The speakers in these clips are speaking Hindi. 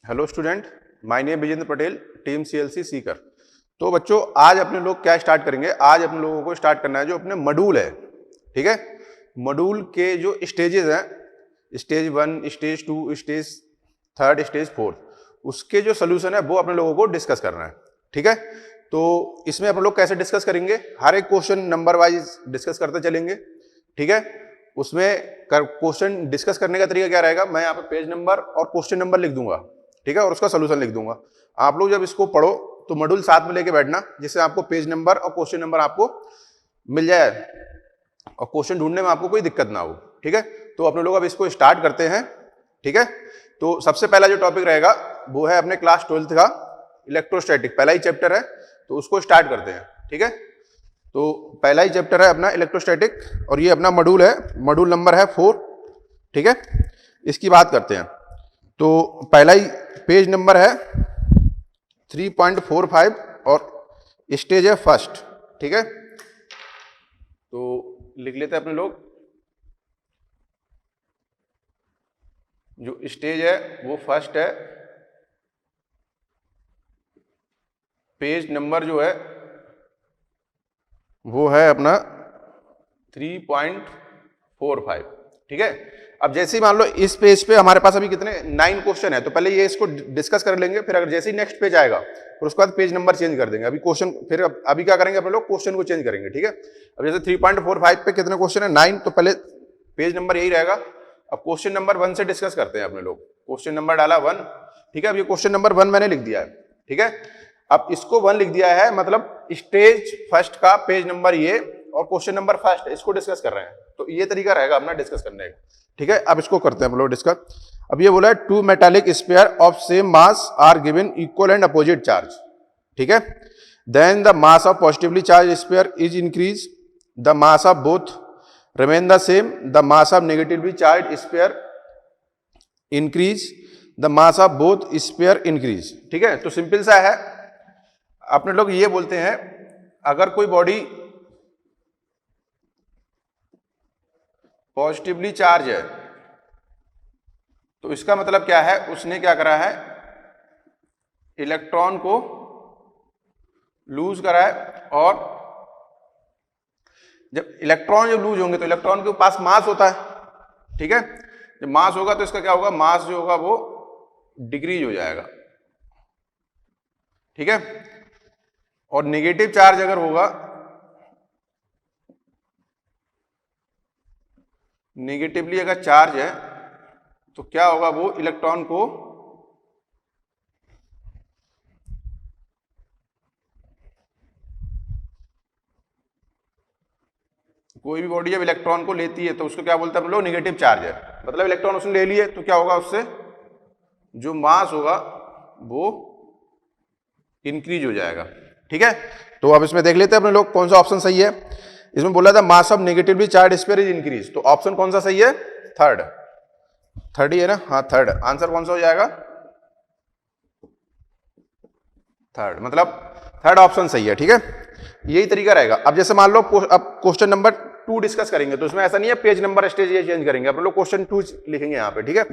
Hello student, my name Vijendra Patel, team CLC Sikar. तो बच्चों, आज अपने लोग क्या स्टार्ट करेंगे? आज अपने लोगों को स्टार्ट करना है जो अपने मॉड्यूल है, ठीक है। मॉड्यूल के जो स्टेजेस हैं, स्टेज 1, स्टेज 2, स्टेज 3, स्टेज 4, उसके जो सोल्यूशन है वो अपने लोगों को डिस्कस करना है, ठीक है। तो इसमें अपने लोग कैसे डिस्कस करेंगे? हर एक क्वेश्चन नंबर वाइज डिस्कस करते चलेंगे, ठीक है। उसमें क्वेश्चन डिस्कस करने का तरीका क्या रहेगा? मैं यहाँ पे पेज नंबर और क्वेश्चन नंबर लिख दूंगा, ठीक है, और उसका सोल्यूशन लिख दूंगा। आप लोग जब इसको पढ़ो तो मॉड्यूल साथ में लेके बैठना, जिससे आपको पेज नंबर और क्वेश्चन नंबर आपको मिल जाए और क्वेश्चन ढूंढने में आपको कोई दिक्कत ना हो, ठीक है। तो अपने लोग अब इसको स्टार्ट करते हैं, ठीक है। तो सबसे पहला जो टॉपिक रहेगा वो है अपने क्लास 12th का इलेक्ट्रोस्टैटिक, पहला ही चैप्टर है, तो उसको स्टार्ट करते हैं, ठीक है। तो पहला ही चैप्टर है अपना इलेक्ट्रोस्टैटिक और ये अपना मॉड्यूल है, मॉड्यूल नंबर है 4, ठीक है। इसकी बात करते हैं। तो पहला ही पेज नंबर है 3.45 और स्टेज है फर्स्ट, ठीक है। तो लिख लेते हैं अपने लोग। जो स्टेज है वो फर्स्ट है, पेज नंबर जो है वो है अपना 3.45, ठीक है। अब जैसे ही मान लो इस पेज पे हमारे पास अभी कितने 9 क्वेश्चन है, तो पहले ये इसको डिस्कस कर लेंगे, फिर अगर जैसे ही नेक्स्ट पेज आएगा फिर उसके बाद पेज नंबर चेंज कर देंगे। अभी क्वेश्चन फिर अभी क्या करेंगे अपने लोग? क्वेश्चन को चेंज करेंगे, ठीक है। अब जैसे 3.45 पे कितने क्वेश्चन है? 9, तो पहले पेज नंबर यही रहेगा। अब क्वेश्चन नंबर 1 से डिस्कस करते हैं अपने लोग। क्वेश्चन नंबर डाला 1, ठीक है। अब ये क्वेश्चन नंबर 1 मैंने लिख दिया है, ठीक है। अब इसको 1 लिख दिया है, मतलब स्टेज फर्स्ट का पेज नंबर ये और क्वेश्चन नंबर फर्स्ट, इसको डिस्कस कर रहे हैं। तो ये तरीका रहेगा अपना डिस्कस करने का, ठीक है। अब इसको करते हैं हम लोग डिस्कस। अब ये बोला है 2 metallic sphere of same mass are given equal and opposite charge, ठीक है। Then the mass of positively charged sphere is increase, the mass of both remain the same, the mass of negatively charged sphere increase, the mass of both sphere increase, ठीक है। तो सिंपल सा है, अपने लोग ये बोलते हैं अगर कोई बॉडी पॉजिटिवली चार्ज है तो इसका मतलब क्या है? उसने क्या करा है? इलेक्ट्रॉन को लूज करा है, और जब इलेक्ट्रॉन लूज होंगे तो इलेक्ट्रॉन के पास मास होता है, ठीक है। जब मास होगा तो इसका क्या होगा? मास जो होगा वो डिक्रीज हो जाएगा, ठीक है। और नेगेटिव चार्ज अगर होगा, नेगेटिवली अगर चार्ज है तो क्या होगा? वो इलेक्ट्रॉन को कोई भी बॉडी जब इलेक्ट्रॉन को लेती है तो उसको क्या बोलते हैं हम लोग? नेगेटिव चार्ज है। मतलब इलेक्ट्रॉन उसने ले लिए तो क्या होगा? उससे जो मास होगा वो इंक्रीज हो जाएगा, ठीक है। तो अब इसमें देख लेते हैं अपने लोग कौन सा ऑप्शन सही है। इसमें बोला था मास of negatively charged sphere is increase, तो ऑप्शन कौन सा सही है? थर्ड ही है ना? हाँ, थर्ड आंसर कौन सा हो जाएगा? थर्ड, मतलब थर्ड ऑप्शन सही है, ठीक है। यही तरीका रहेगा। अब जैसे मान लो अब क्वेश्चन नंबर 2 डिस्कस करेंगे, तो इसमें ऐसा नहीं है पेज नंबर स्टेज ये चेंज करेंगे, अपन लोग क्वेश्चन 2 लिखेंगे यहाँ पे, ठीक है।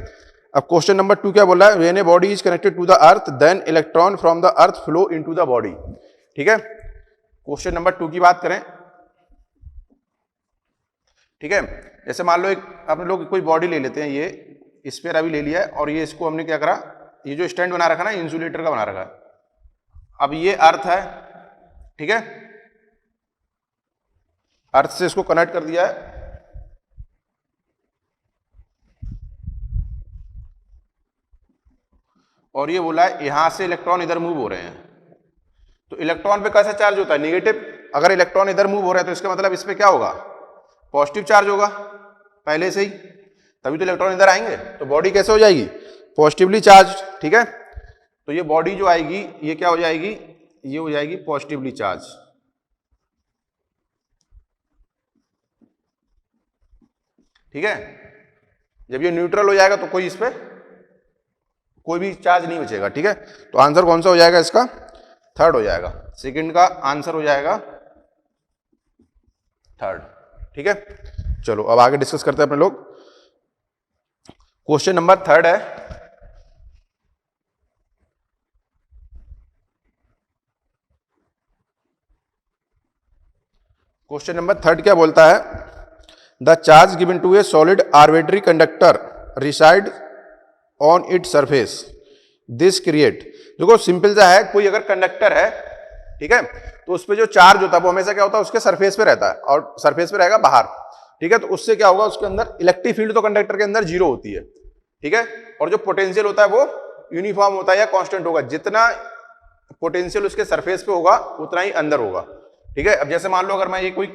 अब क्वेश्चन नंबर 2 क्या बोला है? When a body is connected to the earth then electron from the earth flow into the body, ठीक है। क्वेश्चन नंबर 2 की बात करें, ठीक है। जैसे मान लो एक अपने लोग कोई बॉडी ले लेते हैं, ये स्फीयर अभी ले लिया है, और ये इसको हमने क्या करा? ये जो स्टैंड बना रखा ना, इंसुलेटर का बना रखा है। अब ये अर्थ है, ठीक है। अर्थ से इसको कनेक्ट कर दिया है, और ये बोला है यहां से इलेक्ट्रॉन इधर मूव हो रहे हैं। तो इलेक्ट्रॉन पे कैसा चार्ज होता है? नेगेटिव। अगर इलेक्ट्रॉन इधर मूव हो रहा है तो इसका मतलब इस पे क्या होगा? पॉजिटिव चार्ज होगा पहले से ही, तभी तो इलेक्ट्रॉन इधर आएंगे। तो बॉडी कैसे हो जाएगी? पॉजिटिवली चार्ज, ठीक है। तो ये बॉडी जो आएगी ये क्या हो जाएगी? ये हो जाएगी पॉजिटिवली चार्ज, ठीक है। जब ये न्यूट्रल हो जाएगा तो कोई इस पे कोई भी चार्ज नहीं बचेगा, ठीक है। तो आंसर कौन सा हो जाएगा इसका? थर्ड हो जाएगा। सेकंड का आंसर हो जाएगा थर्ड, ठीक है। चलो अब आगे डिस्कस करते हैं अपने लोग। क्वेश्चन नंबर 3 है, क्वेश्चन नंबर 3 क्या बोलता है, the charge given to a solid arbitrary conductor reside on it surface this create. देखो सिंपल सा है, कोई अगर कंडक्टर है, ठीक है, तो उस पर जो चार्ज होता है वो हमेशा क्या होता है, उसके सरफेस पे रहता है और सरफेस पे रहेगा बाहर, ठीक है। तो उससे क्या होगा, उसके अंदर इलेक्ट्रिक फील्ड तो कंडक्टर के अंदर जीरो होती है, ठीक है, और जो पोटेंशियल होता है वो यूनिफॉर्म होता है या कांस्टेंट होगा। जितना पोटेंशियल उसके सरफेस पे होगा उतना ही अंदर होगा, ठीक है। अब जैसे मान लो अगर मैं ये कोई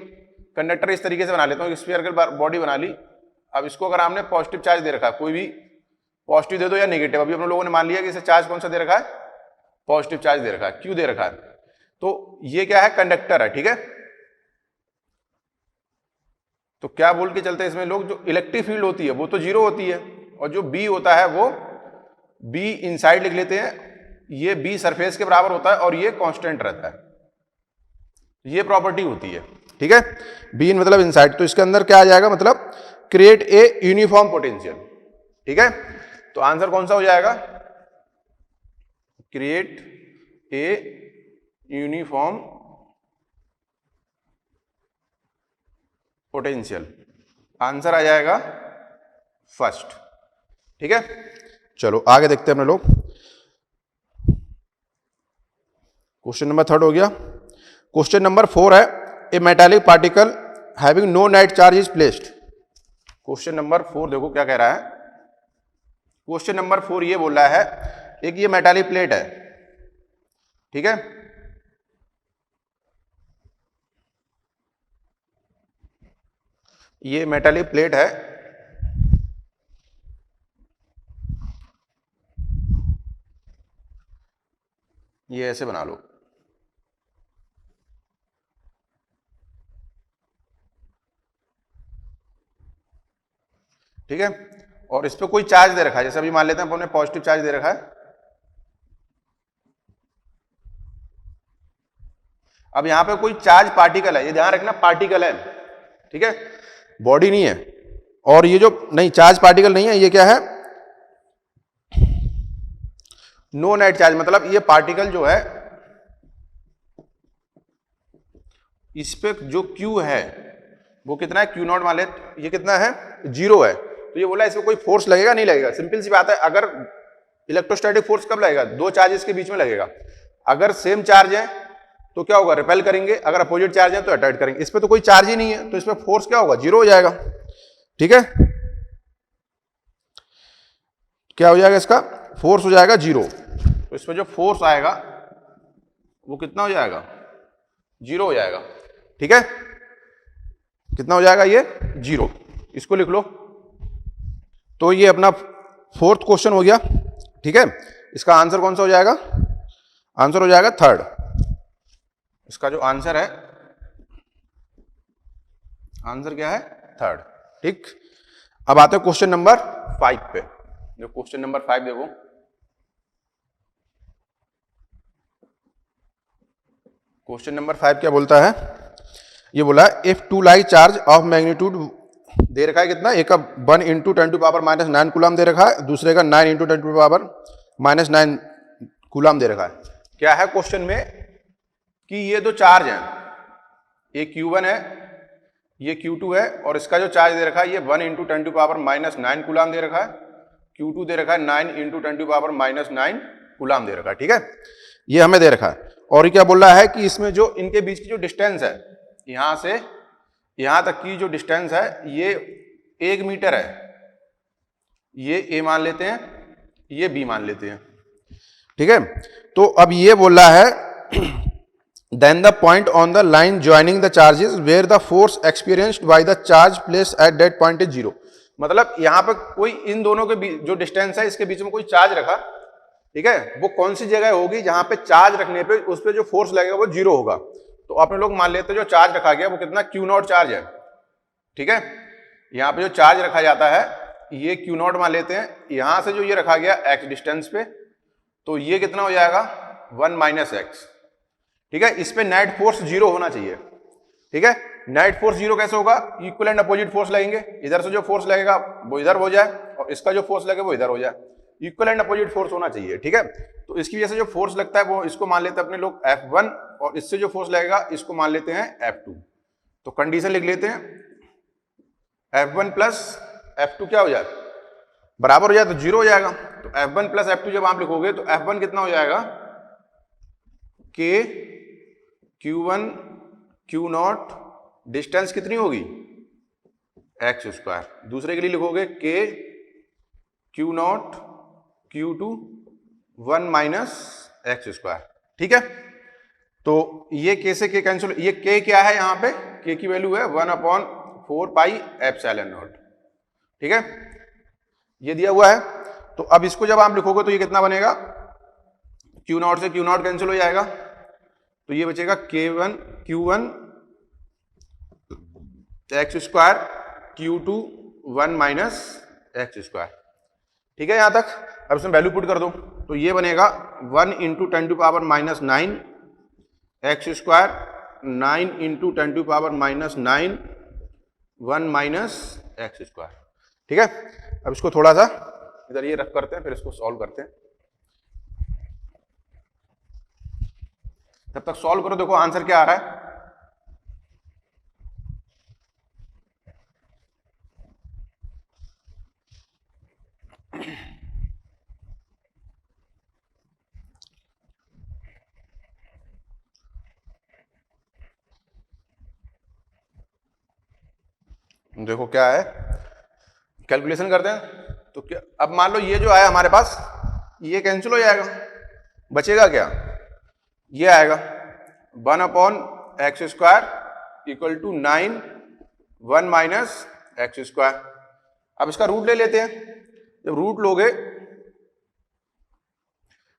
कंडक्टर इस तरीके से बना लेता हूँ, स्फीयरिकल बॉडी बना ली। अब इसको अगर हमने पॉजिटिव चार्ज दे रखा है, कोई भी पॉजिटिव दे दो या नेगेटिव, अभी हम लोगों ने मान लिया कि इसे चार्ज कौन सा दे रखा है, पॉजिटिव चार्ज दे रखा है, क्यू दे रखा है। तो ये क्या है, कंडक्टर है, ठीक है। तो क्या बोल के चलते हैं इसमें लोग, जो इलेक्ट्रिक फील्ड होती है वो तो जीरो होती है, और जो बी होता है वो बी इनसाइड लिख लेते हैं, ये बी सरफेस के बराबर होता है और ये कांस्टेंट रहता है, ये प्रॉपर्टी होती है, ठीक है। बी इन मतलब इनसाइड, तो इसके अंदर क्या आ जाएगा, मतलब क्रिएट ए यूनिफॉर्म पोटेंशियल, ठीक है। तो आंसर कौन सा हो जाएगा, create a uniform potential, answer आ जाएगा फर्स्ट, ठीक है। चलो आगे देखते हैं अपने लोग। क्वेश्चन नंबर 3 हो गया। क्वेश्चन नंबर 4 है, a metallic particle having no net charge is placed. Question number 4 देखो क्या कह रहा है। क्वेश्चन नंबर 4 ये बोल रहा है, एक ये मेटालिक प्लेट है, ठीक है, ये मेटालिक प्लेट है, ये ऐसे बना लो, ठीक है, और इस पे कोई चार्ज दे रखा है, जैसे अभी मान लेते हैं हमने पॉजिटिव चार्ज दे रखा है। अब यहां पे कोई चार्ज पार्टिकल है, ये ध्यान रखना पार्टिकल है, ठीक है, बॉडी नहीं है। और ये जो नहीं चार्ज पार्टिकल नहीं है, ये क्या है, नो नेट चार्ज, मतलब ये पार्टिकल जो है इस पे जो Q है वो कितना है, Q0 मान ले, ये कितना है, 0 है। तो ये बोला इसमें कोई फोर्स लगेगा, नहीं लगेगा, सिंपल सी बात है। अगर इलेक्ट्रोस्टैटिक फोर्स कब लगेगा, दो चार्जेस के बीच में लगेगा। अगर सेम चार्ज है तो क्या होगा, रिपेल करेंगे, अगर अपोजिट चार्ज है तो अट्रैक्ट करेंगे। इस पे तो कोई चार्ज ही नहीं है, तो इसमें फोर्स क्या होगा, 0 हो जाएगा, ठीक है। क्या हो जाएगा, इसका फोर्स हो जाएगा 0। तो इसमें जो फोर्स आएगा वो कितना हो जाएगा, 0 हो जाएगा, ठीक है। कितना हो जाएगा, ये 0, इसको लिख लो। तो ये अपना 4th क्वेश्चन हो गया, ठीक है। इसका आंसर कौन सा हो जाएगा, आंसर हो जाएगा 3rd। इसका जो आंसर है, आंसर क्या है, 3rd, ठीक। अब आते हैं क्वेश्चन नंबर 5 पे। जो क्वेश्चन नंबर 5 देखो, क्वेश्चन नंबर 5 क्या बोलता है, ये बोला if two like charge of magnitude दे रखा है कितना, एक का 1 × 10⁻⁹ कूलम दे रखा है, दूसरे का 9 × 10⁻⁹ कूलम दे रखा है। क्या है क्वेश्चन में कि ये दो चार्ज हैं, ये Q1 है, ये Q2 है, और इसका जो चार्ज दे रखा है ये 1 × 10⁻⁹ कूलम दे रखा है, Q2 दे रखा है 9 × 10⁻⁹ कूलम दे रखा है, ठीक है। ये हमें दे रखा है, और ये क्या बोल रहा है कि इसमें जो इनके बीच की जो डिस्टेंस है, यहां से यहां तक की जो डिस्टेंस है ये 1 मीटर है। ये A मान लेते हैं, ये B मान लेते हैं, ठीक है। तो अब ये बोल रहा है then the point on the line joining the charges where the force experienced by the charge place at that point is 0। मतलब यहां पर कोई इन दोनों के बीच जो डिस्टेंस है, इसके बीच में कोई चार्ज रखा, ठीक है, वो कौन सी जगह होगी जहां पे चार्ज रखने पे उस पे जो फोर्स लगेगा वो 0 होगा। तो अपने लोग मान लेते हैं जो चार्ज रखा गया वो कितना, Q0 चार्ज है, ठीक है। यहाँ पे जो चार्ज रखा जाता है ये Q0 मान लेते हैं, यहां से जो ये रखा गया x डिस्टेंस पे, तो ये कितना हो जाएगा 1 - x, ठीक है। इस पे नेट फोर्स 0 होना चाहिए, ठीक है। नेट फोर्स 0 कैसे होगा, इक्वल एंड अपोजिट फोर्स लगेंगे, इधर से जो फोर्स लगेगा वो इधर हो जाए और इसका जो फोर्स लगे वो इधर हो जाए, इक्वल एंड अपोजिट फोर्स होना चाहिए, ठीक है। तो इसकी वजह से जो फोर्स लगता है वो इसको मान लेते हैं अपने लोग F1, और इससे जो फोर्स लगेगा इसको मान लेते हैं F2। तो कंडीशन लिख लेते हैं, F1 प्लस F2 क्या हो जाए, बराबर हो जाए तो 0 हो जाएगा। तो F1 प्लस F2 जब आप लिखोगे तो F1 कितना हो जाएगा, K Q1 Q0, डिस्टेंस कितनी होगी x स्क्वायर। दूसरे के लिए लिखोगे K Q0 Q2 1 minus x square. ठीक है, तो ये K से K कैंसिल, ये K क्या है यहाँ पे, K की वैल्यू है 1/4 पाई एप्सिलॉन नॉट। ठीक है, ये दिया हुआ है। तो अब इसको जब आप लिखोगे तो ये कितना बनेगा, Q0 से Q0 कैंसिल हो जाएगा, तो ये बचेगा Q1 x square Q2 1 minus x square. ठीक है यहां तक। अब इसमें वैल्यू पुट कर दो, तो ये बनेगा 1 into 10 to power minus 9 X square, 9 into 10 to power minus 9 1 minus x square. ठीक है, अब इसको थोड़ा सा इधर ये रख करते हैं, फिर इसको सॉल्व करते हैं। तब तक सॉल्व करो, देखो आंसर क्या आ रहा है। देखो क्या है, कैलकुलेशन करते हैं। तो क्या, अब मान लो ये जो आया हमारे पास, ये कैंसिल हो जाएगा, बचेगा क्या, ये आएगा 1/x square equal to 9 1 minus x square. अब इसका रूट ले लेते हैं। जब रूट लोगे,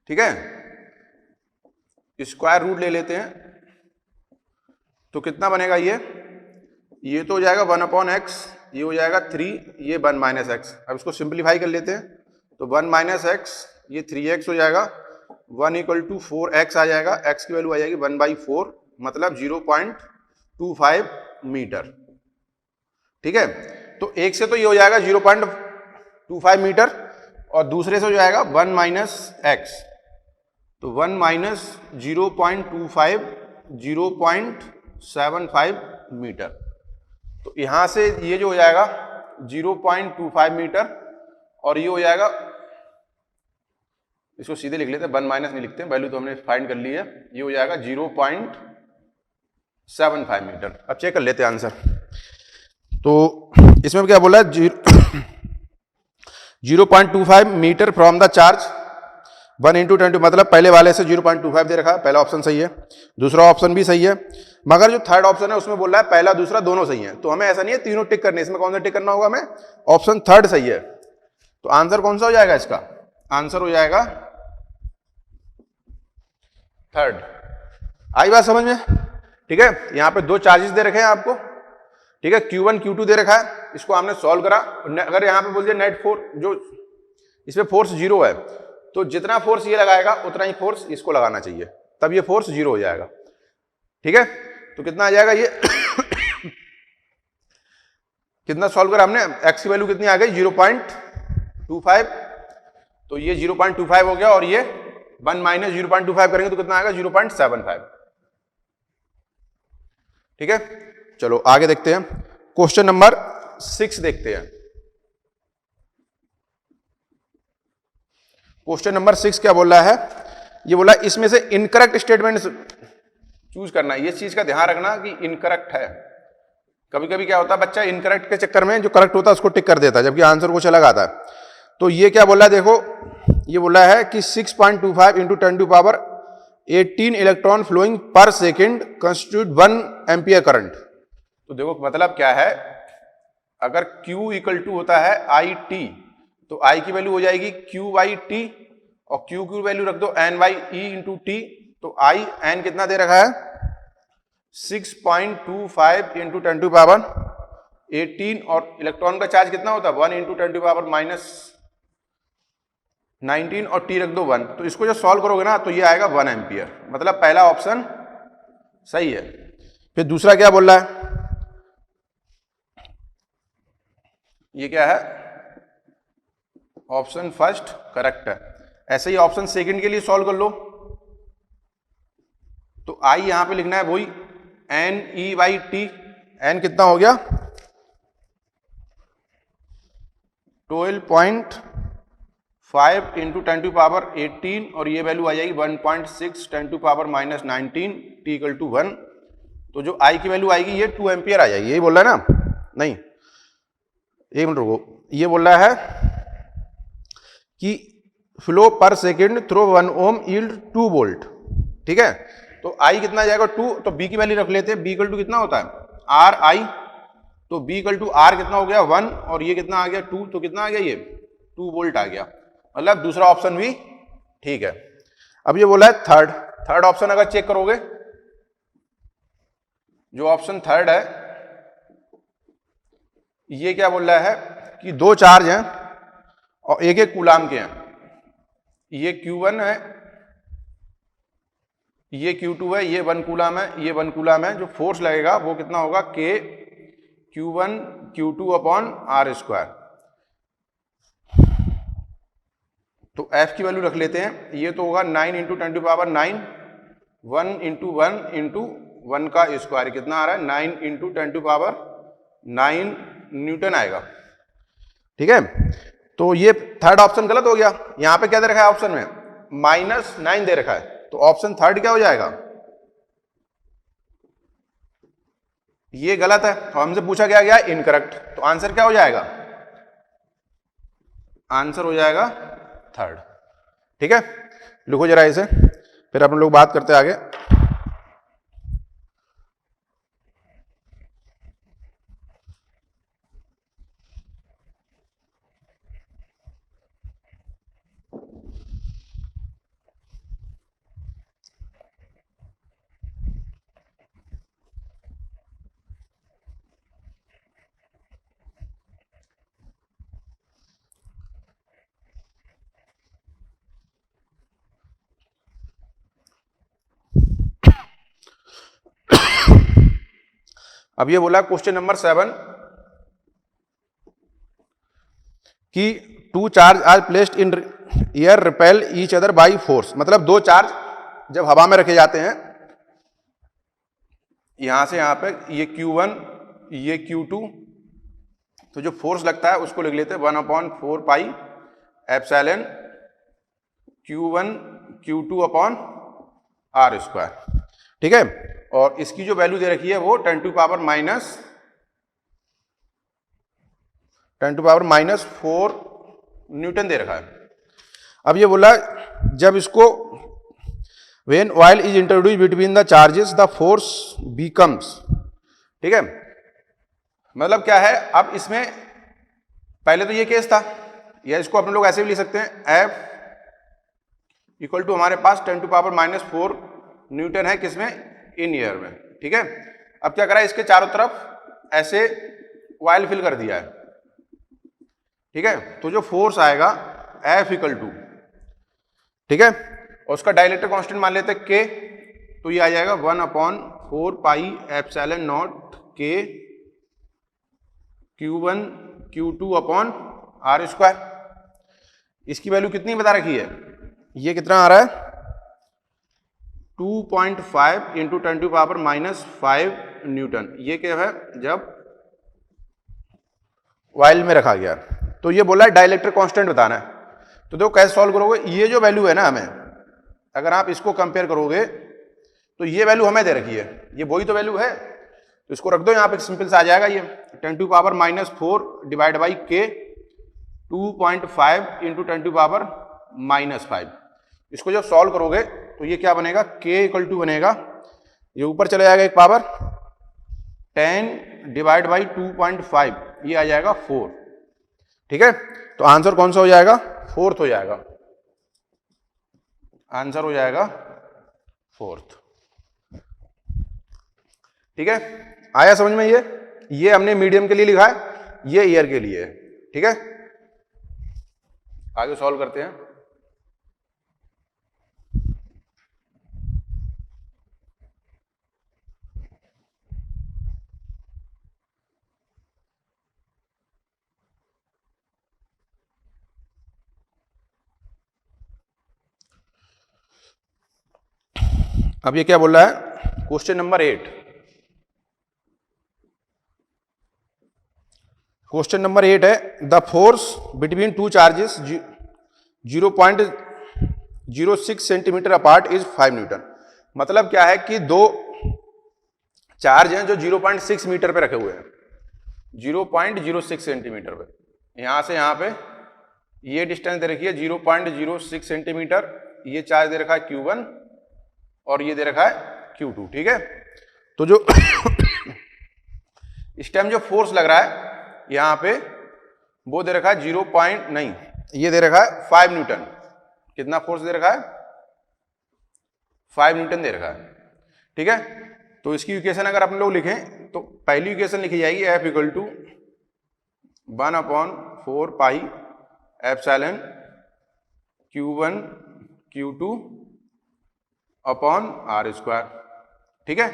ठीक है, स्क्वायर रूट ले लेते हैं, तो कितना बनेगा, ये तो हो जाएगा 1/x, ये हो जाएगा 3, ये 1 माइनस एक्स। अब इसको सिंप्लीफाई कर लेते हैं, तो 1 माइनस एक्स, ये 3x हो जाएगा, 1 इक्वल टू 4x आ जाएगा, x की वैल्यू आ जाएगी 1/4, मतलब 0.25 मीटर। ठीक है, तो एक से तो ये हो जाएगा 0.25 मीटर, और दूसरे से हो जाएगा 1 माइनस एक्स, तो 1 माइनस 0.25 0.75 मीटर। तो यहां से ये जो हो जाएगा 0.25 मीटर, और ये हो जाएगा, इसको सीधे लिख लेते हैं, 1 माइनस नहीं लिखते हैं, वैल्यू तो हमने फाइंड कर ली है, ये हो जाएगा 0.75 मीटर। अब चेक कर लेते हैं आंसर। तो इसमें क्या बोला है, 0.25 metre from the charge 1 into 10, मतलब पहले वाले से 0.25 दे रखा है, पहला ऑप्शन सही है, दूसरा ऑप्शन भी सही है, मगर जो थर्ड ऑप्शन है उसमें बोल रहा है पहला दूसरा दोनों सही है। तो हमें ऐसा नहीं है तीनों टिक करने, इसमें कौन सा टिक करना होगा हमें, ऑप्शन थर्ड सही है। तो आंसर कौन सा हो जाएगा इसका, आंसर हो जाएगा थर्ड। आई बात समझ में। ठीक है, यहां पे दो चार्जेस दे रखे हैं आपको, ठीक है, Q1 Q2 दे रखा है, इसको हमने सॉल्व करा। अगर यहां पे बोल दिया नेट फोर्स, जो इसमें फोर्स 0 है, तो जितना फोर्स ये लगाएगा उतना ही फोर्स इसको लगाना चाहिए, तब ये फोर्स 0 हो जाएगा। ठीक है, तो कितना आ जाएगा ये कितना सॉल्व करा हमने, x की वैल्यू कितनी आ गई 0.25, तो ये 0.25 हो गया, और ये 1 माइनस 0.25 करेंगे तो कितना आएगा 0.75। ठीक है, चलो आगे देखते हैं, क्वेश्चन नंबर 6 देखते हैं। क्वेश्चन नंबर 6 क्या बोल रहा है, ये बोला इसमें से इनकरेक्ट स्टेटमेंट चूज करना है। ये चीज का ध्यान रखना कि इनकरेक्ट है। कभी कभी क्या होता है, बच्चा इनकरेक्ट के चक्कर में जो करेक्ट होता है उसको टिक कर देता है, जबकि आंसर कुछ अलग आता है। तो ये क्या बोला है, देखो ये बोला है कि 6.25 into 10 to power 18 electron flowing per second constitute 1 ampere current. तो देखो मतलब क्या है, अगर Q इक्वल टू होता है IT, तो I की वैल्यू हो जाएगी Q/T, और Q की वैल्यू रख दो N/E इंटू T। तो I N कितना दे रखा है 6.25 इंटू 10 टू पावर 18, और इलेक्ट्रॉन का चार्ज कितना होता है 1 इंटू 10 टू पावर माइनस 19, और T रख दो 1। तो इसको जो सॉल्व करोगे ना तो ये आएगा 1 एम्पियर, मतलब पहला ऑप्शन सही है। फिर दूसरा क्या बोल रहा है, ये क्या है, ऑप्शन फर्स्ट करेक्ट है। ऐसे ही ऑप्शन सेकंड के लिए सॉल्व कर लो, तो I यहां पे लिखना है वही NE/T, एन कितना हो गया 12.5 इंटू 10 टू पावर 18 और ये वैल्यू आ जाएगी 1.6 10 to power -19 t equal to 1। तो जो आई की वैल्यू आएगी ये 2 एम्पियर आ जाएगी, यही बोल रहा है ना? नहीं, एक मिनट रुको, ये बोल रहा है कि फ्लो पर सेकेंड थ्रू 1 ओम यील्ड 2 वोल्ट। ठीक है, तो आई कितना जाएगा 2, तो बी की वैल्यू रख लेते हैं, बी इक्वल टू कितना होता है आर आई, तो बी इक्वल टू आर कितना हो गया 1 और ये कितना आ गया 2, तो कितना आ गया ये 2 वोल्ट आ गया। मतलब दूसरा ऑप्शन भी ठीक है। अब ये बोला है थर्ड ऑप्शन अगर चेक करोगे, जो ऑप्शन थर्ड है ये क्या बोल रहा है कि दो चार्ज हैं और एक एक कूलाम के हैं, ये Q1 है ये Q2 है, ये 1 कूलाम है ये 1 कूलाम है। जो फोर्स लगेगा वो कितना होगा K Q1 Q2 upon r square. तो F की वैल्यू रख लेते हैं, ये तो होगा 9 into 10 to power 9 1 into 1 into 1 का स्क्वायर कितना आ रहा है 9 इंटू 10 टू पावर 9 न्यूटन आएगा। ठीक है, तो ये थर्ड ऑप्शन गलत हो गया। यहां पे क्या दे रखा है ऑप्शन में -9 दे रखा है, तो ऑप्शन थर्ड क्या हो जाएगा ये गलत है और हमसे पूछा क्या गया इनकरेक्ट, तो आंसर क्या हो जाएगा आंसर हो जाएगा थर्ड। ठीक है, लिखो जरा इसे, फिर अपन लोग बात करते आगे। अब ये बोला क्वेश्चन नंबर 7 कि 2 charge are placed in air repel each other by force. मतलब दो चार्ज जब हवा में रखे जाते हैं, यहां से यहां पे ये Q1 ये Q2, तो जो फोर्स लगता है उसको लिख लेते हैं 1/4 pi epsilon Q1 Q2 upon r square. ठीक है, और इसकी जो वैल्यू दे रखी है वो 10 टू पावर -4 न्यूटन दे रखा है। अब ये बोला जब इसको when oil is introduce between the charges the force becomes. ठीक है, मतलब क्या है, अब इसमें पहले तो ये केस था, या इसको अपने लोग ऐसे भी लिख सकते हैं F इक्वल टू हमारे पास 10 टू पावर -4 न्यूटन है किसमें इन एयर में। ठीक है, अब क्या करा इसके चारों तरफ ऐसे ऑयल फिल कर दिया है। ठीक है, तो जो फोर्स आएगा F इक्वल टू, ठीक है, और उसका डाइलेक्ट्रिक कांस्टेंट मान लेते हैं K, तो ये आ जाएगा 1/4 pi epsilon naught K Q1 Q2 upon r square. इसकी वैल्यू कितनी बता रखी है, ये कितना आ रहा है 2.5 इंटू 10 टू पावर -5 न्यूटन। ये क्या है जब ऑयल में रखा गया, तो ये बोला है डाइलेक्ट्रिक कांस्टेंट बताना है। तो देखो कैसे सॉल्व करोगे, ये जो वैल्यू है ना हमें, अगर आप इसको कंपेयर करोगे तो ये वैल्यू हमें दे रखी है, ये वही तो वैल्यू है, तो इसको रख दो यहाँ पे, सिंपल से आ जाएगा ये 10 to power -4 divide by K 2.5 into 10 to power -5। इसको जब सॉल्व करोगे तो ये क्या बनेगा K इक्वल टू बनेगा, ये ऊपर चले जाएगा एक पावर 10 डिवाइड बाई 2.5, ये आ जाएगा 4। ठीक है, तो आंसर कौन सा हो जाएगा फोर्थ हो जाएगा, आंसर हो जाएगा फोर्थ। ठीक है, आया समझ में? ये हमने मीडियम के लिए लिखा है, ये एयर के लिए है। ठीक है, आगे सॉल्व करते हैं। अब ये क्या बोल रहा है क्वेश्चन नंबर 8, क्वेश्चन नंबर 8 है the force between two charges 0.06 centimetre apart is 5 Newton. मतलब क्या है कि दो चार्ज हैं जो 0.6 मीटर पे रखे हुए हैं, 0.06 सेंटीमीटर पे, यहां से यहां पे ये डिस्टेंस दे रखी है 0.06 सेंटीमीटर, ये चार्ज दे रखा है Q1 और ये दे रखा है Q2। ठीक है, तो जो इस टाइम जो फोर्स लग रहा है यहां पे वो दे रखा है 0. ये दे रखा है 5 न्यूटन। कितना फोर्स दे रखा है? 5 न्यूटन दे रखा है। ठीक है, तो इसकी इक्वेशन अगर अपन लोग लिखें तो पहली इक्वेशन लिखी जाएगी F equal to 1/4 pi epsilon Q1 Q2 upon R square. ठीक है,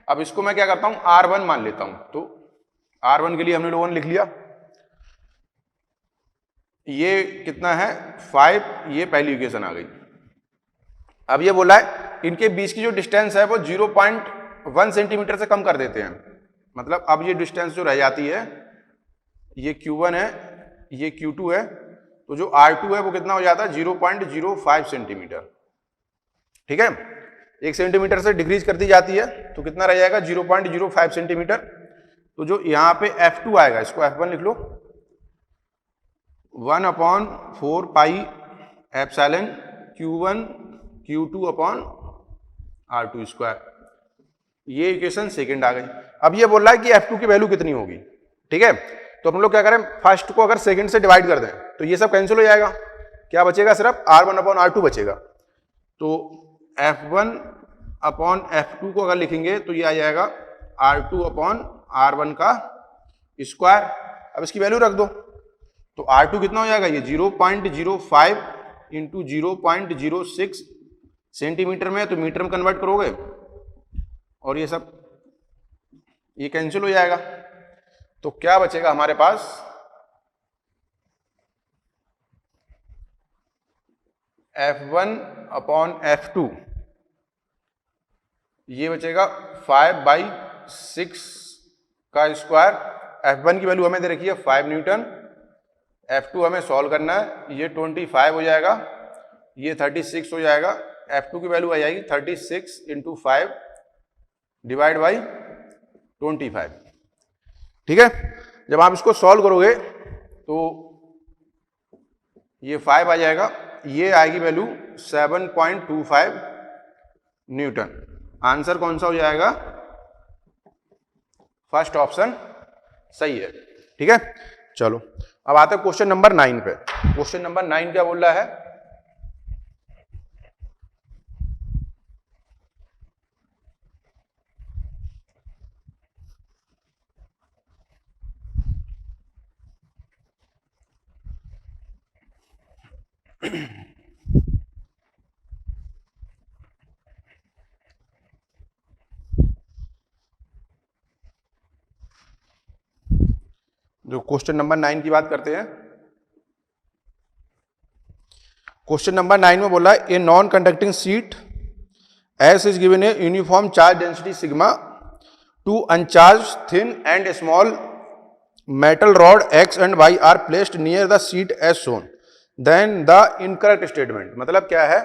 अब इसको मैं क्या करता हूं, R1 मान लेता हूं। तो R1 के लिए हमने लोगों ने लिख लिया, ये कितना है 5, ये पहली इक्वेशन आ गई। अब ये बोला है इनके बीच की जो डिस्टेंस है वो 0.1 सेंटीमीटर से कम कर देते हैं। मतलब अब ये डिस्टेंस जो रह जाती है, ये Q1 है, ये Q2 है, तो जो R2 है वो कितना हो जाता है 0.05 सेंटीमीटर। ठीक है, 1 सेंटीमीटर से डिक्रीज कर दी जाती है तो कितना रह जाएगा 0.05 सेंटीमीटर। तो जो यहाँ पे F2 आएगा, इसको F1 लिख लो, 1/4 pi epsilon Q1 Q2 upon R2 square. ये इक्वेशन सेकंड आ गई। अब ये बोल रहा है कि F2 की वैल्यू कितनी होगी। ठीक है, तो हम लोग क्या करें, फर्स्ट को अगर सेकंड से डिवाइड कर दें तो ये सब कैंसिल हो जाएगा, क्या बचेगा, सिर्फ R1 अपॉन R2 बचेगा। तो F1 अपॉन F2 को अगर लिखेंगे तो ये आ जाएगा R2 अपॉन R1 का स्क्वायर। अब इसकी वैल्यू रख दो तो R2 कितना हो जाएगा, ये 0.05 इंटू 0.06 सेंटीमीटर में, तो मीटर में कन्वर्ट करोगे और ये सब ये कैंसिल हो जाएगा। तो क्या बचेगा हमारे पास, F1 अपॉन F2, ये बचेगा 5/6 का स्क्वायर। F1 की वैल्यू हमें दे रखी है 5 न्यूटन, F2 हमें सॉल्व करना है, ये 25 हो जाएगा, ये 36 हो जाएगा। F2 की वैल्यू आ जाएगी 36 इंटू 5 डिवाइड बाई 25। ठीक है, जब आप इसको सॉल्व करोगे तो ये 5 आ जाएगा, ये आएगी वैल्यू 7.25 न्यूटन। आंसर कौन सा हो जाएगा, फर्स्ट ऑप्शन सही है। ठीक है, चलो अब आते हैं क्वेश्चन नंबर 9 पे। क्वेश्चन नंबर 9 क्या बोल रहा है, जो क्वेश्चन नंबर 9 की बात करते हैं, क्वेश्चन नंबर 9 में बोला है a non conducting sheet S is given a uniform charge density sigma two uncharge thin and small metal rod X and Y are placed near the sheet as shown, then the incorrect statement. मतलब क्या है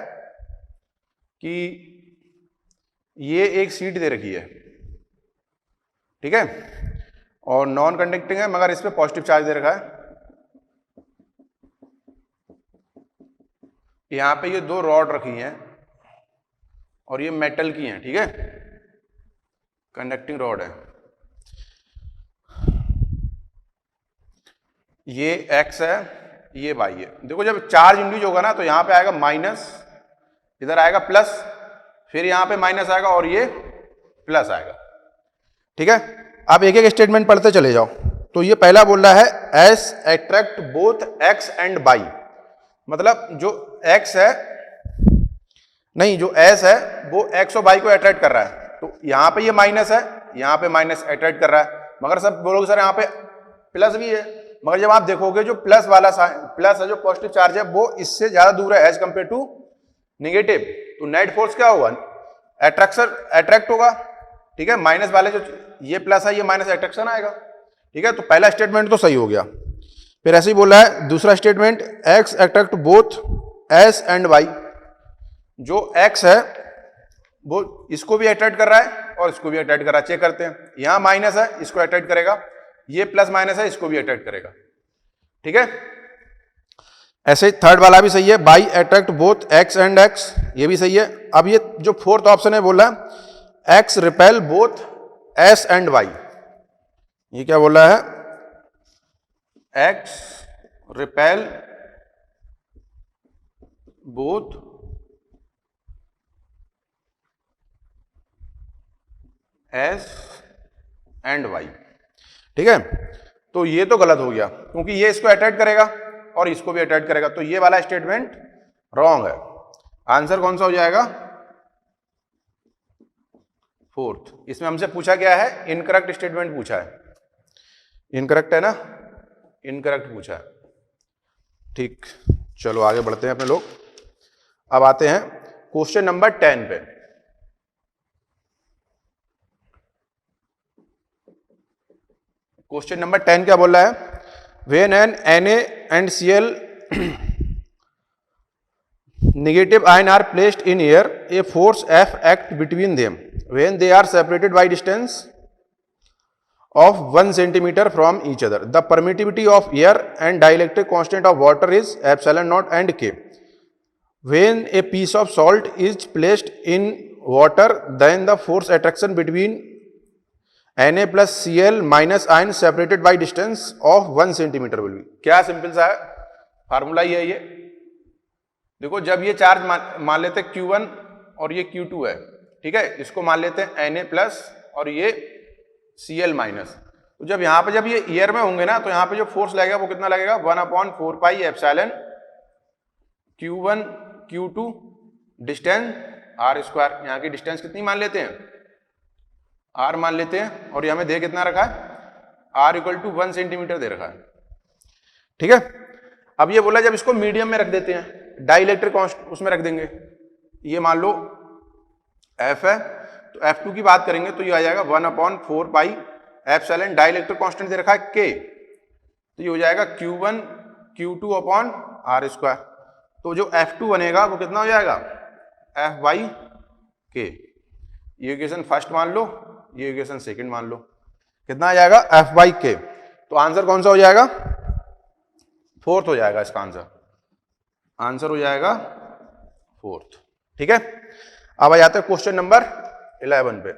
कि ये एक शीट दे रखी है, ठीक है, और नॉन कंडक्टिंग है मगर इस पे पॉजिटिव चार्ज दे रखा है। यहां पे ये दो रॉड रखी हैं और ये मेटल की हैं, ठीक है, कंडक्टिंग रॉड है। ये एक्स है, ये वाई है। देखो जब चार्ज इंड्यूस होगा ना तो यहां पे आएगा माइनस, इधर आएगा प्लस, फिर यहां पे माइनस आएगा और ये प्लस आएगा। ठीक है, अब एक एक स्टेटमेंट पढ़ते चले जाओ। तो ये पहला बोल रहा है S attract both X and Y. मतलब जो एक्स है, नहीं, जो एस है वो एक्स और वाई को अट्रैक्ट कर रहा है। तो यहां पे ये माइनस है, यहां पे माइनस अट्रैक्ट कर रहा है, मगर सब बोलोगे सर यहां पे प्लस भी है, मगर जब आप देखोगे जो प्लस वाला प्लस है, जो पॉजिटिव चार्ज है, वो इससे ज्यादा दूर है एज कंपेयर टू नेगेटिव। तो नेट फोर्स क्या होगा, अट्रैक्ट होगा। ठीक है, माइनस वाले जो ये प्लस है, ये माइनस अट्रैक्शन आएगा। ठीक है, तो पहला स्टेटमेंट तो सही हो गया। फिर ऐसे ही बोला है दूसरा statement, X attract both S and Y. जो एक्स है वो इसको भी अट्रैक्ट कर रहा है और इसको भी अट्रैक्ट कर रहा है। चेक करते हैं, यहां माइनस है इसको अट्रैक्ट करेगा, ये प्लस माइनस है इसको भी अट्रैक्ट करेगा। ठीक है, ऐसे थर्ड वाला भी सही है, by attract both X and x, ये भी सही है। अब ये जो फोर्थ ऑप्शन है बोला X repel both S and Y, ये क्या बोला है, X repel both S and Y. ठीक है, तो ये तो गलत हो गया क्योंकि ये इसको अट्रैक्ट करेगा और इसको भी अट्रैक्ट करेगा, तो ये वाला स्टेटमेंट रॉन्ग है। आंसर कौन सा हो जाएगा, फोर्थ। इसमें हमसे पूछा गया है इनकरेक्ट स्टेटमेंट पूछा है, इनकरेक्ट है ना, इनकरेक्ट पूछा है। ठीक, चलो आगे बढ़ते हैं अपने लोग। अब आते हैं क्वेश्चन नंबर 10 पे। क्वेश्चन नंबर 10 क्या बोल रहा है, when an Na and Cl negative ion are placed in air, a force F act between them when they are separated by distance of 1 centimeter from each other. The permittivity of air and dielectric constant of water is epsilon naught and K. When a piece of salt is placed in water, then the force attraction between Na plus Cl minus ion separated by distance of 1 centimeter will be। क्या सिंपल सा है, फार्मूला ही है ये। देखो जब ये चार्ज मान लेते हैं Q1 और ये Q2 है, ठीक है, इसको मान लेते हैं Na प्लस और ये Cl माइनस, तो जब यहाँ पे जब ये एयर में होंगे ना, तो यहाँ पे जो फोर्स लगेगा वो कितना लगेगा, 1/4 pi epsilon Q1 Q2 distance r square. यहाँ की डिस्टेंस कितनी मान लेते हैं, r मान लेते हैं, और ये हमें दे कितना रखा है, r इक्वल टू 1 सेंटीमीटर दे रखा है। ठीक है, अब ये बोला जब इसको मीडियम में रख देते हैं, डाइलेक्ट्रिक कांस्टेंट उसमें रख देंगे, ये मान लो F है, तो F2 की बात करेंगे तो ये आ जाएगा 1/4 पाई एप्सिलॉन, डाइलेक्ट्रिक कांस्टेंट दे रखा है K, तो ये हो जाएगा Q1 Q2 upon r square. तो जो F2 बनेगा वो कितना हो जाएगा, F बाई K। ये इक्वेशन फर्स्ट मान लो, ये इक्वेशन सेकंड मान लो, कितना आ जाएगा, F बाई K। तो आंसर कौन सा हो जाएगा, फोर्थ हो जाएगा इसका आंसर, आंसर हो जाएगा फोर्थ। ठीक है, अब आ जाते हैं क्वेश्चन नंबर 11 पे।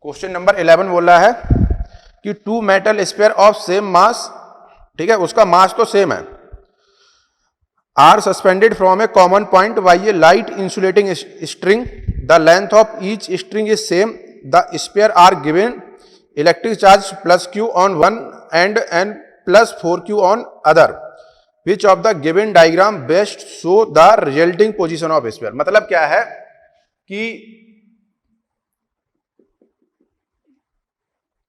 क्वेश्चन नंबर 11 बोल रहा है कि two metal sphere of same mass, ठीक है, उसका मास तो सेम है, are suspended from a common point by a light insulating string, the length of each string is same, the sphere are given electric charge plus Q on one and and plus 4Q on other, which of the given diagram best show the resulting position of sphere. मतलब क्या है कि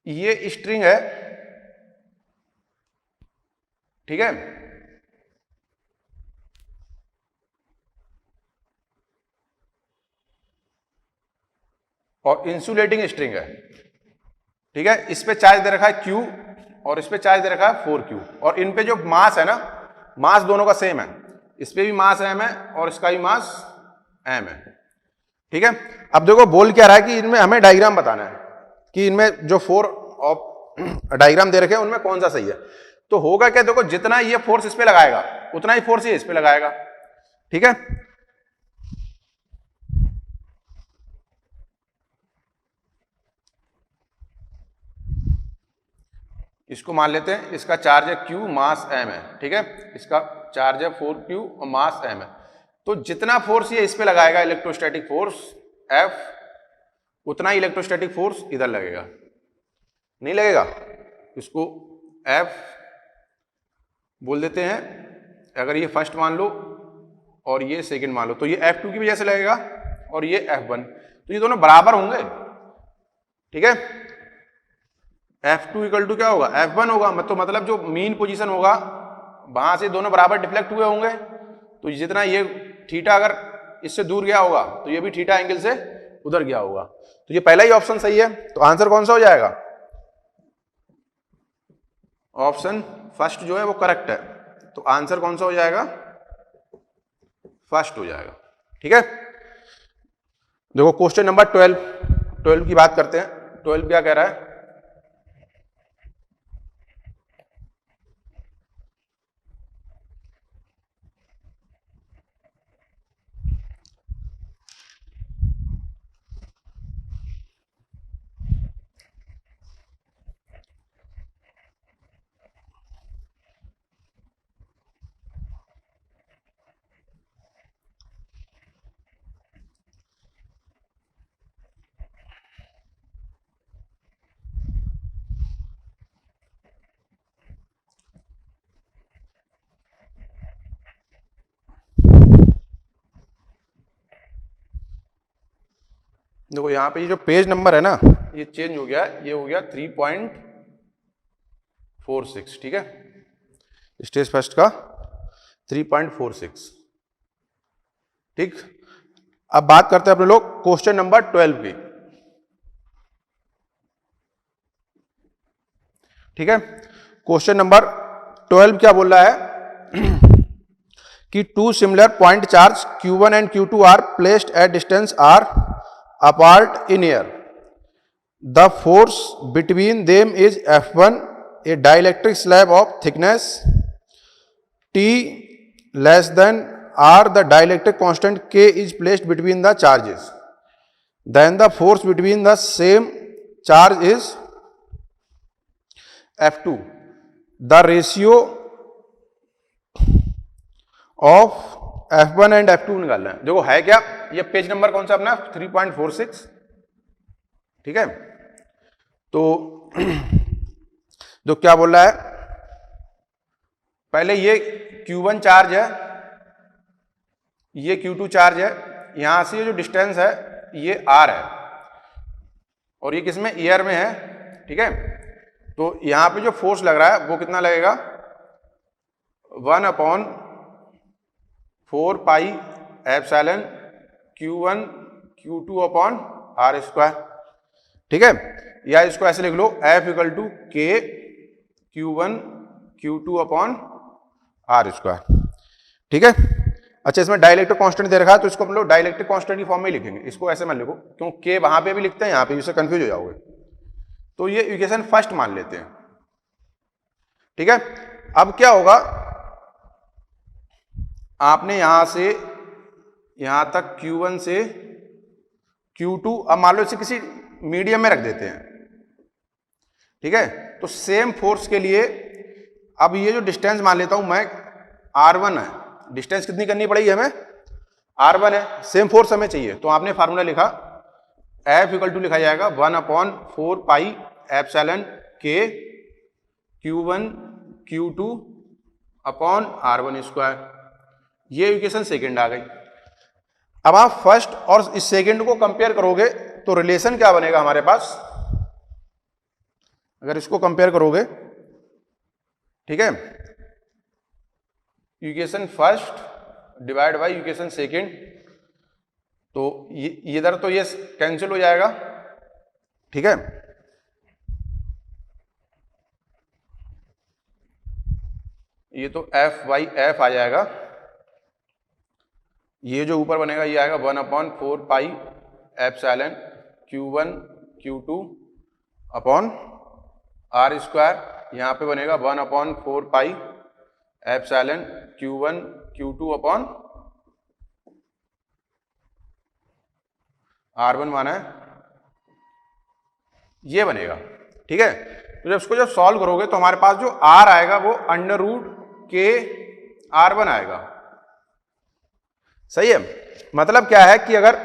ये स्ट्रिंग है, ठीक है, और इंसुलेटिंग स्ट्रिंग है, ठीक है, इस पे चार्ज दे रखा है Q और इस पे चार्ज दे रखा है 4Q, और इन पे जो मास है ना, मास दोनों का सेम है, इस पे भी मास m है और इसका भी मास m है। ठीक है, अब देखो बोल क्या रहा है कि इनमें हमें डायग्राम बताना है कि इनमें जो 4 डायग्राम दे रखे हैं उनमें कौन सा सही है। तो होगा क्या, देखो जितना ये फोर्स इस पे लगाएगा उतना ही फोर्स ये इस पे लगाएगा। ठीक है, इसको मान लेते हैं, इसका चार्ज है Q, मास m है, ठीक है, इसका चार्ज है 4Q और मास m है। तो जितना फोर्स ये इस पे लगाएगा इलेक्ट्रोस्टैटिक फोर्स F, उतना ही इलेक्ट्रोस्टैटिक फोर्स इधर लगेगा, नहीं लगेगा, इसको F बोल देते हैं। अगर ये फर्स्ट मान लो और ये सेकंड मान लो, तो ये F2 की वजह से लगेगा और ये F1, तो ये दोनों बराबर होंगे। ठीक है, F2 इक्वल टू क्या होगा, F1 होगा, मतलब जो मीन पोजीशन होगा वहां से दोनों बराबर डिफ्लेक्ट हुए होंगे, तो जितना ये थीटा अगर इससे दूर गया होगा तो ये भी थीटा एंगल से उधर गया होगा। तो ये पहला ही ऑप्शन सही है। तो आंसर कौन सा हो जाएगा? ऑप्शन फर्स्ट जो है वो करेक्ट है। तो आंसर कौन सा हो जाएगा? फर्स्ट हो जाएगा। ठीक है, देखो क्वेश्चन नंबर 12 की बात करते हैं। 12 क्या कह रहा है? देखो यहाँ पे ये जो पेज नंबर है ना, ये चेंज हो गया, ये हो गया 3.46। ठीक है, स्टेज फर्स्ट का 3.46। ठीक, अब बात करते हैं अपने लोग क्वेश्चन नंबर 12 की। ठीक है, क्वेश्चन नंबर 12 क्या बोल रहा है कि two similar point charge Q1 and Q2 are placed at distance r apart in air. The force between them is F1, a dielectric slab of thickness T less than R. The dielectric constant K is placed between the charges. Then the force between the same charge is F2. The ratio of F1 and F2 निकालना है। देखो है क्या, ये पेज नंबर कौन सा अपना 3.46। ठीक है, तो जो क्या बोल रहा है, पहले ये Q1 चार्ज है, ये Q2 चार्ज है, यहां से जो डिस्टेंस है ये R है और ये किसमें, एयर में है। ठीक है, तो यहां पे जो फोर्स लग रहा है वो कितना लगेगा, 1/4 pi epsilon Q1 Q2 upon R square. ठीक है, या इसको ऐसे लिख लो, F equal to K Q1 Q2 upon R square. ठीक है, अच्छा इसमें डाइलेक्ट्रिक कांस्टेंट दे रखा है तो इसको हम लोग डाइलेक्ट्रिक कांस्टेंट की फॉर्म में लिखेंगे, इसको ऐसे मत लिखो क्यों K वहां पे भी लिखते हैं, यहां पे इससे कंफ्यूज हो जाओगे। तो ये इक्वेशन फर्स्ट मान लेते हैं। ठीक है, अब क्या होगा, आपने यहां से यहां तक Q1 से Q2, अब मान लो इसे किसी मीडियम में रख देते हैं। ठीक है, तो सेम फोर्स के लिए अब ये जो डिस्टेंस मान लेता हूं मैं R1 है, डिस्टेंस कितनी करनी पड़ेगी हमें, R1 है, सेम फोर्स हमें चाहिए। तो आपने फार्मूला लिखा, F इक्वल टू लिखा जाएगा 1/4 pi epsilon K Q1 Q2 upon R1 square. ये इक्वेशन सेकेंड आ गई। अब आप फर्स्ट और इस सेकेंड को कंपेयर करोगे तो रिलेशन क्या बनेगा हमारे पास, अगर इसको कंपेयर करोगे, ठीक है, equation first divide by equation second, तो ये इधर तो ये कैंसिल हो जाएगा। ठीक है, ये तो F/F आ जाएगा, ये जो ऊपर बनेगा ये आएगा 1/4 pi epsilon Q1 Q2 upon R square. यहाँ पे बनेगा 1/4 pi epsilon Q1 Q2 upon R1 माना है, ये बनेगा। ठीक है, तो जब सॉल्व करोगे तो हमारे पास जो R आएगा वो √K R1 आएगा। सही है, मतलब क्या है कि अगर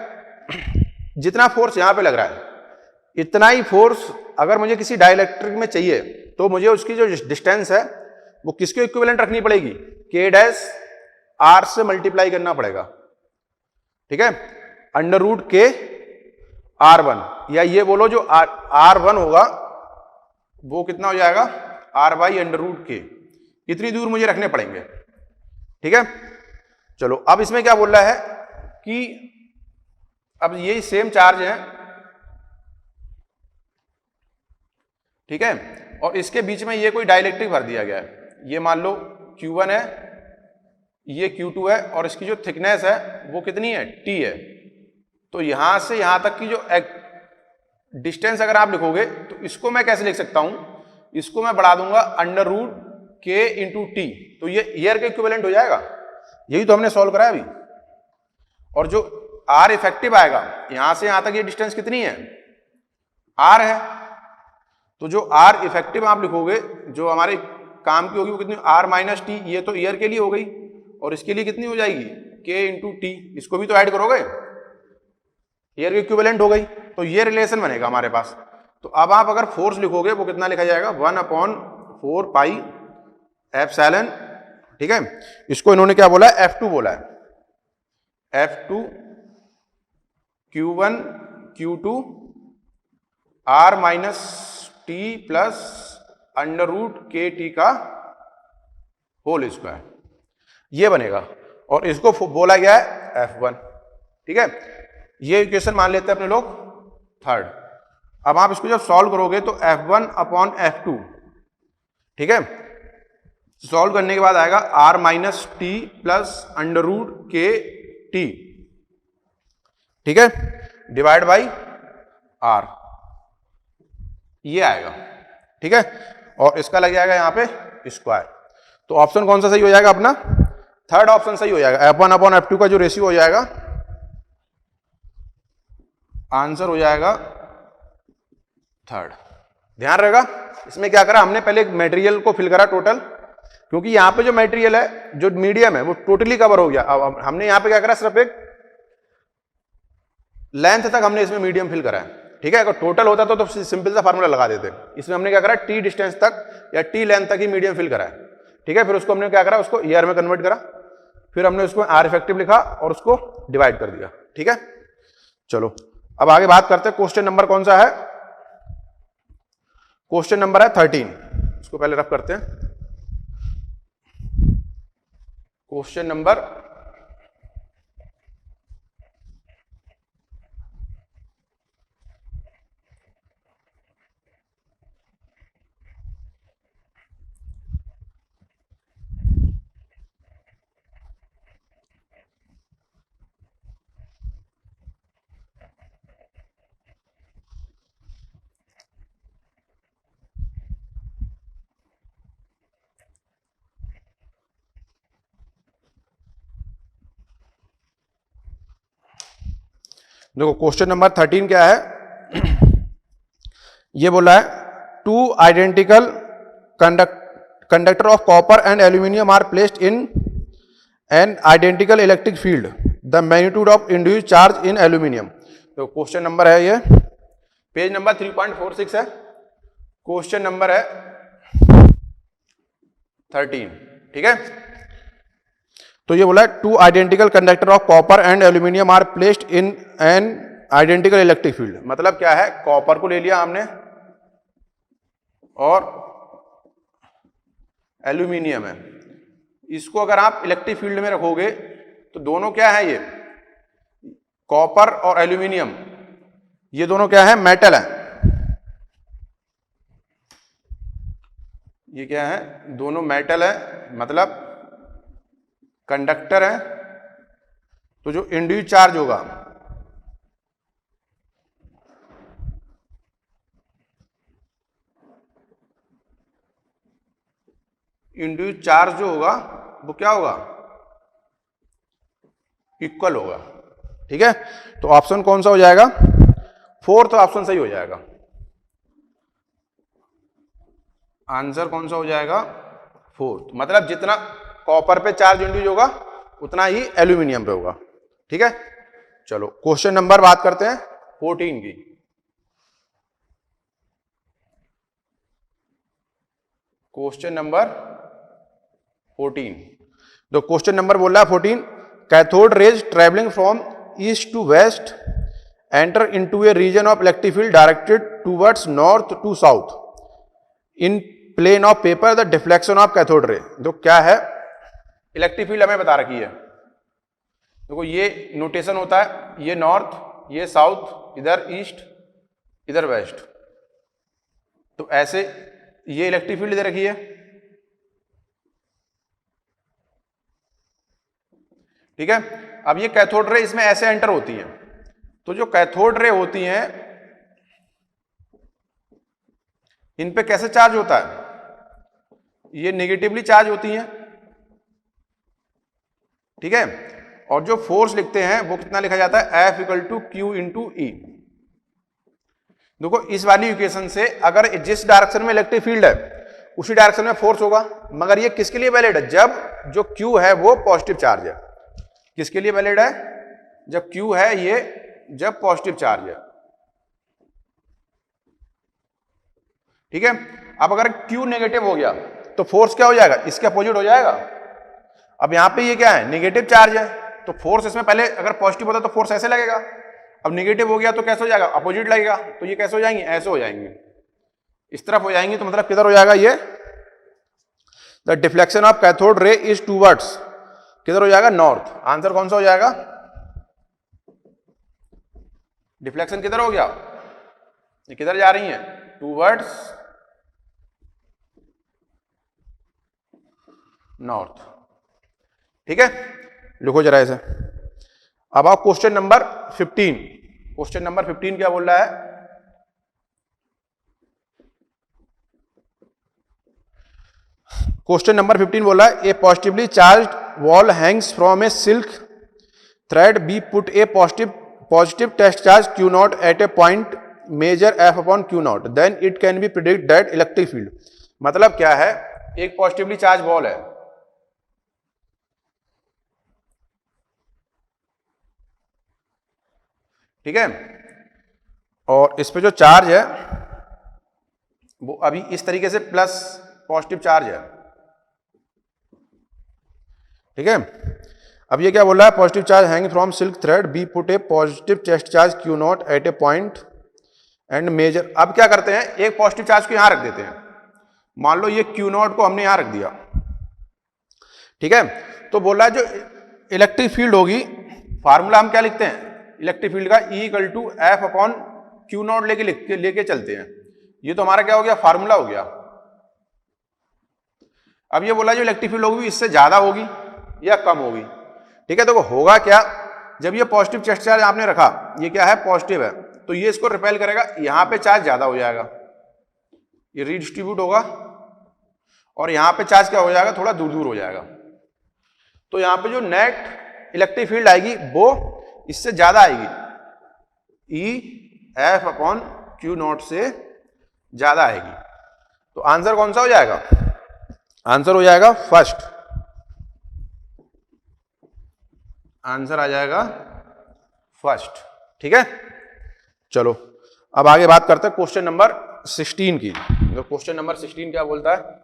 जितना फोर्स यहां पे लग रहा है इतना ही फोर्स अगर मुझे किसी डाइलेक्ट्रिक में चाहिए तो मुझे उसकी जो डिस्टेंस है वो किसके इक्विवेलेंट रखनी पड़ेगी, K डैश R से मल्टीप्लाई करना पड़ेगा। ठीक है, √K R1, या ये बोलो जो R1 होगा वो कितना हो जाएगा, R/√K, इतनी दूर मुझे रखने पड़ेंगे। ठीक है, चलो अब इसमें क्या बोल रहा है कि अब ये सेम चार्ज है, ठीक है, और इसके बीच में ये कोई डाइलेक्ट्रिक भर दिया गया है। ये मान लो Q1 है, ये Q2 है, और इसकी जो थिकनेस है वो कितनी है, T है। तो यहां से यहां तक की जो डिस्टेंस अगर आप लिखोगे तो इसको मैं कैसे लिख सकता हूं, इसको मैं बढ़ा दूंगा √K × T, तो ये एयर के इक्विवेलेंट हो जाएगा। यही तो हमने सॉल्व करा है अभी। और जो R इफेक्टिव आएगा, यहां से यहां तक ये डिस्टेंस कितनी है, R है। तो जो R इफेक्टिव आप लिखोगे, जो हमारे काम की होगी वो कितनी, R - T, ये तो एयर के लिए हो गई, और इसके लिए कितनी हो जाएगी, K × T, इसको भी तो ऐड करोगे, एयर के इक्विवेलेंट हो गई। तो ये रिलेशन बनेगा हमारे पास। तो अब आप अगर फोर्स लिखोगे वो कितना लिखा जाएगा, 1/4 पाई एप्सिलॉन, ठीक है। इसको इन्होंने क्या बोला है, F2 बोला है, F2 Q1 Q2 R - T plus √KT का होल स्क्वायर, ये बनेगा। और इसको बोला गया है F1, ठीक है। ये इक्वेशन मान लेते हैं अपने लोग थर्ड। अब आप इसको जब सॉल्व करोगे तो F1/F2, ठीक है, सॉल्व करने के बाद आएगा R - T प्लस √KT, ठीक है, डिवाइड बाई R, ये आएगा, ठीक है। और इसका लग जाएगा यहां पे स्क्वायर। तो ऑप्शन कौन सा सही हो जाएगा अपना, थर्ड ऑप्शन सही हो जाएगा। F1/F2 का जो रेशियो हो जाएगा, आंसर हो जाएगा थर्ड। ध्यान रहेगा, इसमें क्या करा हमने, पहले एक मटेरियल को फिल करा टोटल, क्योंकि यहां पे जो मटेरियल है, जो मीडियम है, वो टोटली कवर हो गया। अब हमने यहां पे क्या करा, सिर्फ एक लेंथ तक हमने इसमें मीडियम फिल करा है, ठीक है। अगर टोटल होता तो सिंपल सा फार्मूला लगा देते। इसमें हमने क्या करा, T डिस्टेंस तक या T लेंथ तक ही मीडियम फिल करा है, ठीक है। फिर उसको हमने क्या करा, उसको ईयर में कन्वर्ट करा, फिर हमने उसको R इफेक्टिव लिखा और उसको डिवाइड कर दिया, ठीक है। चलो अब आगे बात करते हैं, क्वेश्चन नंबर कौन सा है, क्वेश्चन नंबर है 13। इसको पहले रफ करते हैं। क्वेश्चन नंबर देखो, क्वेश्चन नंबर 13 क्या है, ये बोला है, two identical conductor of copper and aluminium are placed in an identical electric field, the magnitude of induced charge in aluminium. तो क्वेश्चन नंबर है ये, पेज नंबर 3.46 है, क्वेश्चन नंबर है 13, ठीक है। तो ये बोला है, two identical conductor of copper and aluminium are placed in an identical electric field. मतलब क्या है, कॉपर को ले लिया हमने और एल्यूमिनियम है, इसको अगर आप इलेक्ट्रिक फील्ड में रखोगे तो दोनों क्या है, ये कॉपर और एल्यूमिनियम, ये दोनों क्या है, मेटल है। ये क्या है, दोनों मेटल है, मतलब कंडक्टर है। तो जो इंड्यूस्ड चार्ज होगा, इंड्यूस्ड चार्ज जो होगा वो क्या होगा, इक्वल होगा, ठीक है। तो ऑप्शन कौन सा हो जाएगा, फोर्थ ऑप्शन सही हो जाएगा। आंसर कौन सा हो जाएगा, फोर्थ। मतलब जितना कॉपर पे चार्ज इंड्यूस होगा उतना ही एल्यूमिनियम पे होगा, ठीक है। चलो क्वेश्चन नंबर बात करते हैं 14 की। क्वेश्चन नंबर 14, तो क्वेश्चन नंबर बोल रहा है 14, cathode rays travelling from east to west enter into a region of electric field directed towards north to south in plane of paper, the deflection of cathode ray. तो क्या है, इलेक्ट्रिक फील्ड हमें बता रखी है, देखो ये नोटेशन होता है, ये नॉर्थ, ये साउथ, इधर ईस्ट, इधर वेस्ट। तो ऐसे ये इलेक्ट्रिक फील्ड दे रखी है, ठीक है। अब ये कैथोड रे इसमें ऐसे एंटर होती है, तो जो कैथोड रे होती हैं इन पे कैसे चार्ज होता है, ये नेगेटिवली चार्ज होती हैं, ठीक है। और जो फोर्स लिखते हैं वो कितना लिखा जाता है, F equal to q into e. देखो इस वाली इक्वेशन से अगर जिस डायरेक्शन में इलेक्ट्रिक फील्ड है उसी डायरेक्शन में फोर्स होगा, मगर ये किसके लिए वैलिड है, जब जो Q है वो पॉजिटिव चार्ज है। किसके लिए वैलिड है, जब Q है ये, जब पॉजिटिव चार्ज है, ठीक है। अब अगर Q नेगेटिव हो गया तो फोर्स क्या हो जाएगा, इसके अपोजिट हो जाएगा। अब यहां पे ये क्या है, नेगेटिव चार्ज है, तो फोर्स इसमें पहले अगर पॉजिटिव होता तो फोर्स ऐसे लगेगा, अब नेगेटिव हो गया तो कैसे हो जाएगा, अपोजिट लगेगा। तो ये कैसे हो जाएंगे, ऐसे हो जाएंगे, इस तरफ हो जाएंगे। तो मतलब किधर हो जाएगा ये, द डिफ्लेक्शन ऑफ कैथोड रे इज टूवर्ड्स, किधर हो जाएगा, नॉर्थ। आंसर कौन सा हो जाएगा, डिफ्लेक्शन किधर हो गया, ये किधर जा रही है, टूवर्ड्स नॉर्थ, ठीक है। लिखो जरा ऐसे। अब आप क्वेश्चन नंबर 15, क्वेश्चन नंबर 15 क्या बोल रहा है, क्वेश्चन नंबर 15 बोला है, a positively charged ball hangs from a silk thread, B put a positive test charge Q not at a point measure F upon Q not, then it can be predict that electric field. मतलब क्या है, एक पॉजिटिवली चार्ज बॉल है, ठीक है, और इस पे जो चार्ज है वो अभी इस तरीके से प्लस पॉजिटिव चार्ज है, ठीक है। अब ये क्या बोल रहा है, positive charge hang from silk thread, B put a positive test charge Q not at a point and measure. अब क्या करते हैं, एक पॉजिटिव चार्ज को यहां रख देते हैं, मान लो ये Q नॉट को हमने यहां रख दिया, ठीक है। तो बोल रहा है जो इलेक्ट्रिक फील्ड होगी, फार्मूला हम क्या लिखते हैं इलेक्ट्रिक फील्ड का, E equal to F upon Q naught लेके चलते हैं। ये तो हमारा क्या हो गया, फार्मूला हो गया। अब ये बोला जो इलेक्ट्रिक फील्ड होगी इससे ज्यादा होगी या कम होगी, ठीक है। तो होगा क्या, जब ये पॉजिटिव टेस्ट चार्ज आपने रखा, ये क्या है, पॉजिटिव है, तो ये इसको रिपेल करेगा, यहां पे चार्ज ज्यादा हो जाएगा, ये रीडिस्ट्रीब्यूट होगा, और यहां पे चार्ज क्या हो जाएगा, थोड़ा दूर दूर हो जाएगा। तो यहां पे जो नेट इलेक्ट्रिक फील्ड आएगी वो इससे ज्यादा आएगी, E F upon Q not से ज्यादा आएगी। तो आंसर कौन सा हो जाएगा, आंसर हो जाएगा फर्स्ट, आंसर आ जाएगा फर्स्ट, ठीक है। चलो अब आगे बात करते हैं क्वेश्चन नंबर 16 की। तो क्वेश्चन नंबर 16 क्या बोलता है,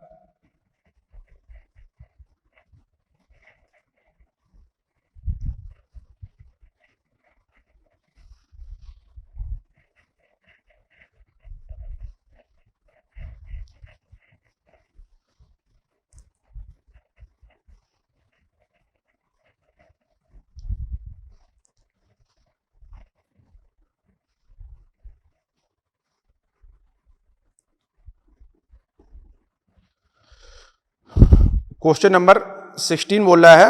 क्वेश्चन नंबर 16 बोल रहा है,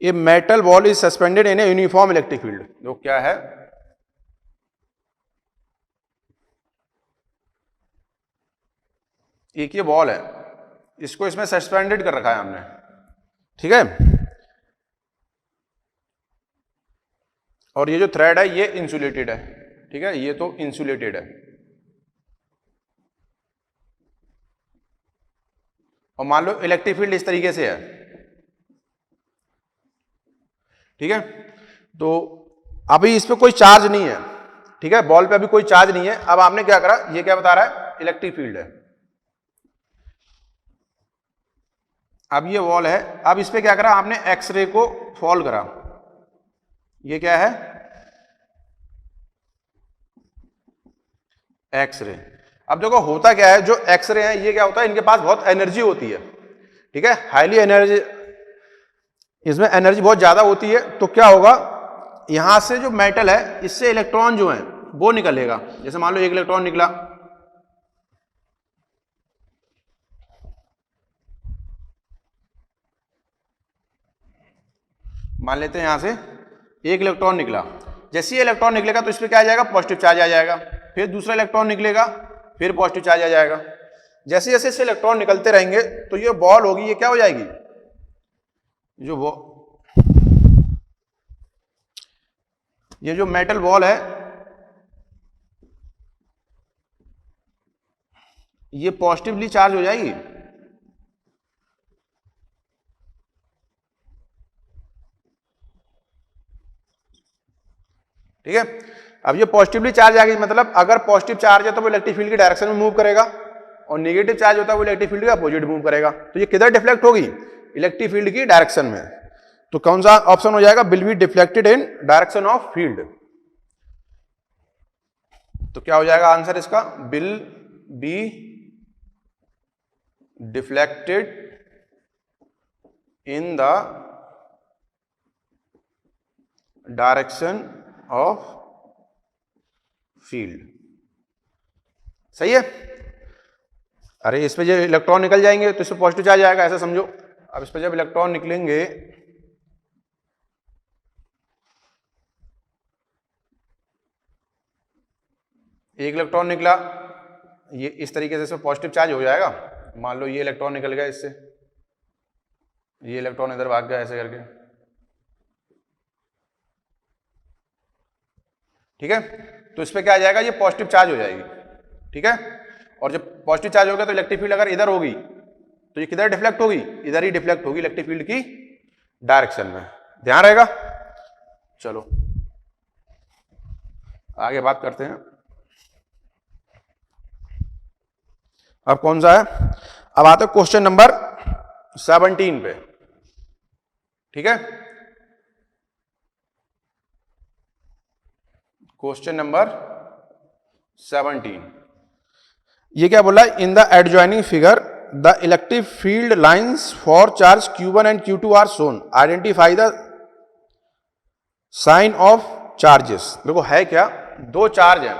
a metal ball is suspended in a uniform electric field. जो क्या है, एक ये बॉल है, इसको इसमें सस्पेंडेड कर रखा है हमने, ठीक है। और ये जो थ्रेड है ये इंसुलेटेड है, ठीक है, ये तो इंसुलेटेड है। और मान लो इलेक्ट्रिक फील्ड इस तरीके से है, ठीक है। तो अभी इस पे कोई चार्ज नहीं है, ठीक है, बॉल पे अभी कोई चार्ज नहीं है। अब आपने क्या करा, ये क्या बता रहा है, इलेक्ट्रिक फील्ड है। अब ये बॉल है, अब इस पे क्या करा आपने, एक्सरे को फॉल करा, ये क्या है, एक्सरे। अब देखो होता क्या है, जो एक्सरे हैं ये क्या होता है, इनके पास बहुत एनर्जी होती है, ठीक है, हाईली एनर्जी इसमें एनर्जी बहुत ज्यादा होती है, तो क्या होगा, यहां से जो मेटल है इससे इलेक्ट्रॉन जो है वो निकलेगा। जैसे मान लो एक इलेक्ट्रॉन निकला, मान लेते हैं यहां से एक इलेक्ट्रॉन निकला। जैसे ही इलेक्ट्रॉन निकलेगा तो इस पर क्या आ जाएगा, पॉजिटिव चार्ज आ जाएगा। फिर दूसरा इलेक्ट्रॉन निकलेगा, फिर पॉजिटिव चार्ज आ जाएगा। जैसे जैसे इससे इलेक्ट्रॉन निकलते रहेंगे तो ये बॉल होगी, ये क्या हो जाएगी, ये जो मेटल बॉल है ये पॉजिटिवली चार्ज हो जाएगी। ठीक है, अब ये पॉजिटिवली चार्ज आ गई, मतलब अगर पॉजिटिव चार्ज है तो वो इलेक्ट्रिक फील्ड की डायरेक्शन में मूव करेगा, और नेगेटिव चार्ज होता है वो इलेक्ट्रिक फील्ड के अपोजिट मूव करेगा। तो ये किधर डिफ्लेक्ट होगी, इलेक्ट्रिक फील्ड की डायरेक्शन में। तो कौन सा ऑप्शन हो जाएगा, will be deflected in direction of field. तो क्या हो जाएगा आंसर इसका, will be deflected in the direction of field. सही है। अरे इस पे जब इलेक्ट्रॉन निकल जाएंगे तो इससे पॉजिटिव चार्ज आएगा, ऐसा समझो। अब इस पे जब इलेक्ट्रॉन निकलेंगे, एक इलेक्ट्रॉन निकला, ये इस तरीके से इसमें पॉजिटिव चार्ज हो जाएगा। मान लो ये इलेक्ट्रॉन निकल गया इससे, ये इलेक्ट्रॉन इधर भाग गया ऐसे करके। ठीक है, तो इस पे क्या आ जाएगा, ये पॉजिटिव चार्ज हो जाएगी। ठीक है, और जब पॉजिटिव चार्ज होगा तो इलेक्ट्रिक फील्ड अगर इधर होगी तो ये किधर डिफ्लेक्ट होगी, इधर ही डिफ्लेक्ट होगी इलेक्ट्रिक फील्ड की डायरेक्शन में। ध्यान रहेगा। चलो आगे बात करते हैं। अब कौन सा है, अब आते हैं क्वेश्चन नंबर 17 पे। ठीक है, क्वेश्चन नंबर 17, ये क्या बोला है, in the adjoining figure the electric field lines for charge Q1 and Q2 are shown, identify the sign of charges. देखो है क्या, दो चार्ज है,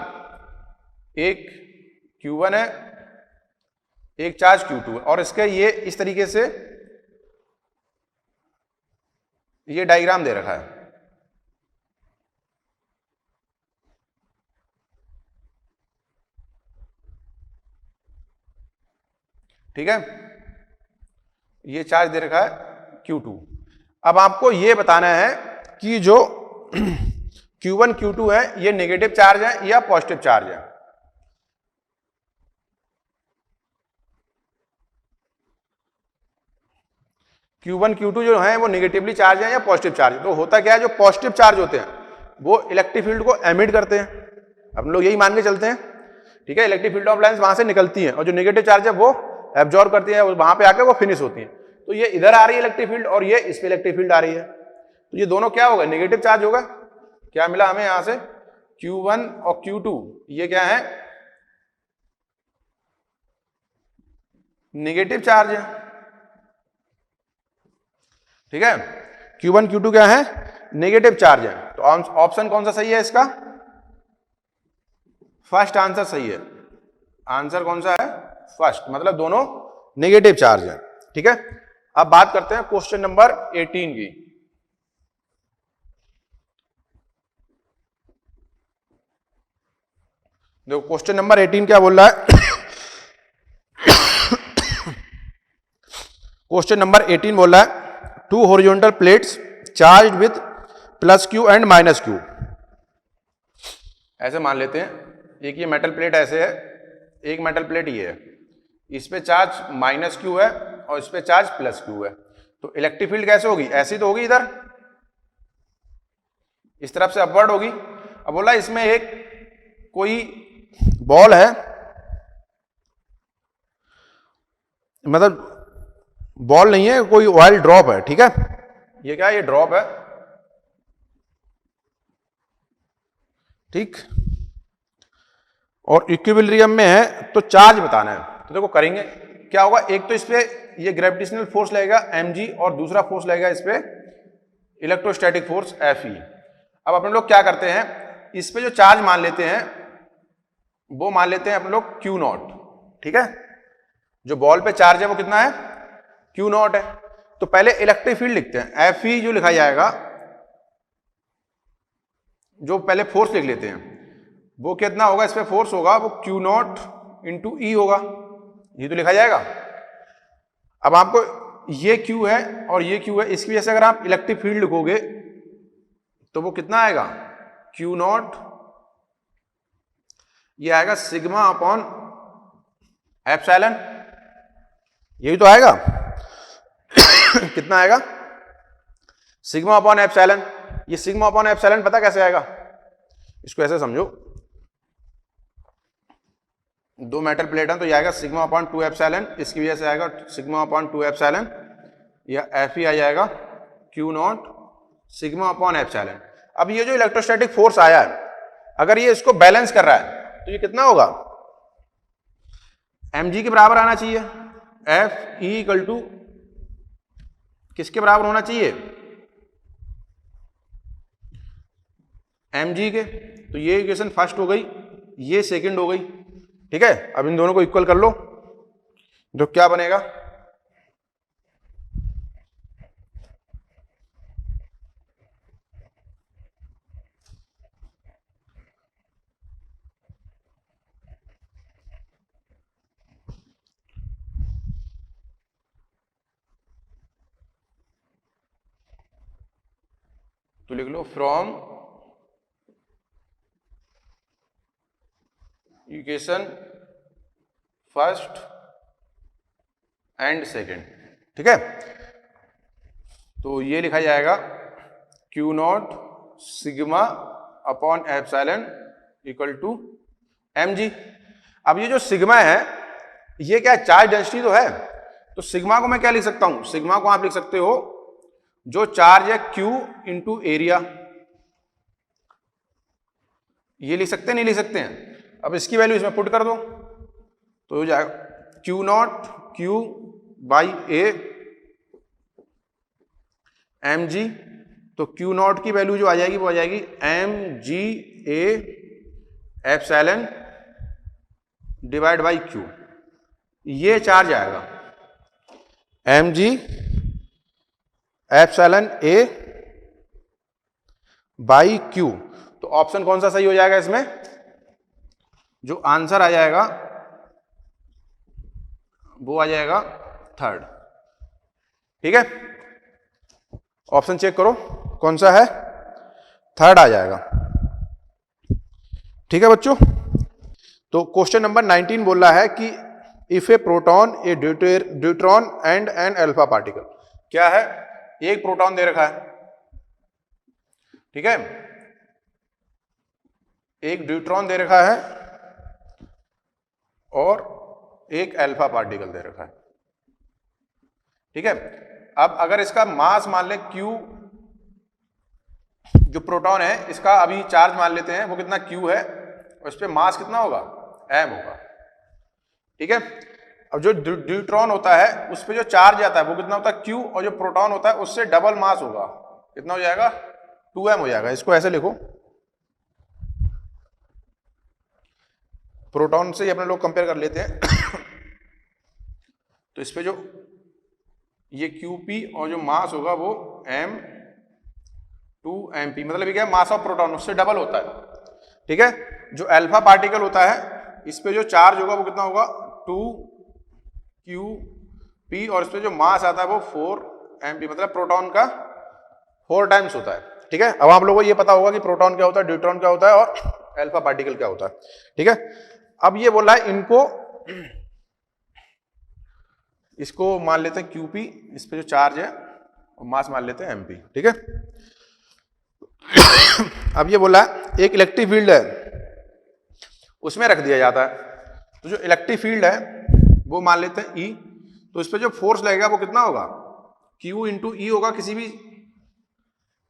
एक Q1 है, एक चार्ज Q2 है, और इसके ये इस तरीके से ये डायग्राम दे रखा है। ठीक है, ये चार्ज दे रखा है Q2। अब आपको ये बताना है कि जो Q1 Q2 है ये नेगेटिव चार्ज है या पॉजिटिव चार्ज है। Q1 Q2 जो है वो नेगेटिवली चार्ज है या पॉजिटिव चार्ज है। तो होता क्या है, जो पॉजिटिव चार्ज होते हैं वो इलेक्ट्रिक फील्ड को एमिट करते हैं, हम लोग यही मान के चलते हैं। ठीक है, इलेक्ट्रिक फील्ड ऑफ लाइंस वहां से निकलती हैं, और जो नेगेटिव चार्ज है वो एब्जॉर्ब करती है, वहां पे आके वो फिनिश होती है। तो ये इधर आ रही है इलेक्ट्रिक फील्ड और ये इस पे इलेक्ट्रिक फील्ड आ रही है, तो ये दोनों क्या होगा, नेगेटिव चार्ज होगा। क्या मिला हमें यहां से, Q1 और Q2 ये क्या है, नेगेटिव चार्ज है। ठीक है, Q1 Q2 क्या है, नेगेटिव चार्ज है। तो ऑप्शन कौन सा सही है इसका, फर्स्ट आंसर सही है। आंसर कौन सा है, फर्स्ट, मतलब दोनों नेगेटिव चार्ज है। ठीक है, अब बात करते हैं क्वेश्चन नंबर 18 की। देखो क्वेश्चन नंबर 18 क्या बोल रहा है, क्वेश्चन नंबर 18 बोल रहा है, two horizontal plates charged with +Q and -Q। ऐसे मान लेते हैं, एक ये मेटल प्लेट ऐसे है, एक मेटल प्लेट ये है, इस पे चार्ज -Q है और इस पे चार्ज +Q है। तो इलेक्ट्रिक फील्ड कैसे होगी, ऐसी तो होगी, इधर इस तरफ से अपवर्ड होगी। अब बोला इसमें एक कोई बॉल है, मतलब बॉल नहीं है, कोई ऑयल ड्रॉप है। ठीक है, ये क्या है, ये ड्रॉप है। ठीक, और इक्विलिब्रियम में है, तो चार्ज बताना है। तो देखो करेंगे क्या होगा, एक तो इस पे ये ग्रेविटेशनल फोर्स लगेगा mg और दूसरा फोर्स लगेगा इस पे इलेक्ट्रोस्टैटिक फोर्स Fe। अब अपन लोग क्या करते हैं, इस पे जो चार्ज मान लेते हैं वो मान लेते हैं अपन लोग Q नॉट। ठीक है, जो बॉल पे चार्ज है वो कितना है, Q नॉट है। तो पहले इलेक्ट्रिक फील्ड लिखते हैं, Fe जो लिखा जाएगा, जो पहले फोर्स लिख लेते हैं वो कितना होगा, इस पे फोर्स होगा वो Q नॉट इंटू ई होगा, ये तो लिखा जाएगा। अब आपको ये Q है और ये Q है, इसकी वजह से अगर आप इलेक्ट्रिक फील्ड लिखोगे तो वो कितना आएगा, Q नॉट, ये आएगा सिग्मा अपॉन एप्सिलॉन, यही तो आएगा कितना आएगा, सिग्मा अपॉन एप्सिलॉन। ये सिग्मा अपॉन एप्सिलॉन पता कैसे आएगा, इसको ऐसे समझो, दो मेटल प्लेट है तो ये आएगा सिग्मा अपॉन 2 एप्सिलॉन, इसकी वजह से आएगा सिग्मा अपॉन 2 एप्सिलॉन, या Fe आ जाएगा Q not sigma upon epsilon. अब ये जो इलेक्ट्रोस्टैटिक फोर्स आया है, अगर ये इसको बैलेंस कर रहा है तो ये कितना होगा, mg के बराबर आना चाहिए। Fe इक्वल टू किसके बराबर होना चाहिए, mg के। तो ये इक्वेशन फर्स्ट हो गई, ये सेकंड हो गई। ठीक है, अब इन दोनों को इक्वल कर लो तो क्या बनेगा, तो लिख लो from equation first and second. ठीक है, तो ये लिखा जाएगा Q not sigma upon epsilon equal to mg। अब ये जो सिग्मा है ये क्या है, चार्ज डेंसिटी तो है, तो सिग्मा को मैं क्या लिख सकता हूं, सिग्मा को आप लिख सकते हो जो चार्ज है Q इंटू एरिया, ये लिख सकते हैं, नहीं लिख सकते हैं। अब इसकी वैल्यू इसमें पुट कर दो तो हो जाएगा Q not Q by A mg। तो Q नॉट की वैल्यू जो आ जाएगी वो आ जाएगी mg a epsilon divide by Q, ये चार्ज आएगा mg epsilon a by Q। तो ऑप्शन कौन सा सही हो जाएगा इसमें, जो आंसर आ जाएगा वो आ जाएगा थर्ड। ठीक है, ऑप्शन चेक करो कौन सा है, थर्ड आ जाएगा। ठीक है बच्चों, तो क्वेश्चन नंबर 19 बोल रहा है कि if a proton, a deuteron and an alpha particle, क्या है, एक प्रोटॉन दे रखा है, ठीक है, एक ड्यूट्रॉन दे रखा है और एक अल्फा पार्टिकल दे रखा है। ठीक है, अब अगर इसका मास मान ले Q, जो प्रोटॉन है इसका अभी चार्ज मान लेते हैं वो कितना Q है और इस पे मास कितना होगा, m होगा। ठीक है, अब जो ड्यूट्रॉन होता है उस पे जो चार्ज आता है वो कितना होता है Q, और जो प्रोटॉन होता है उससे डबल मास होगा, कितना हो जाएगा 2m हो जाएगा। इसको ऐसे लिखो, प्रोटॉन से ही अपने लोग कंपेयर कर लेते हैं तो इस पे जो ये Qp और जो मास होगा वो m2mp, मतलब ये क्या है, मास ऑफ प्रोटॉन उससे डबल होता है। ठीक है, जो अल्फा पार्टिकल होता है इस पे जो चार्ज होगा वो कितना होगा 2qp, और इस पे जो मास आता है वो 4mp, मतलब प्रोटॉन का 4 टाइम्स होता है। ठीक है, अब आप लोगों को ये पता होगा कि प्रोटॉन क्या होता है, ड्यूट्रॉन क्या होता है और अल्फा पार्टिकल क्या होता है। ठीक है, अब ये बोल रहा है इनको, इसको मान लेते हैं Qp, इस पे जो चार्ज है और मास मान लेते हैं mp। ठीक है, अब ये बोला एक इलेक्ट्रिक फील्ड है उसमें रख दिया जाता है, तो जो इलेक्ट्रिक फील्ड है वो मान लेते हैं E, तो इस पे जो फोर्स लगेगा वो कितना होगा Q इंटू ई होगा किसी भी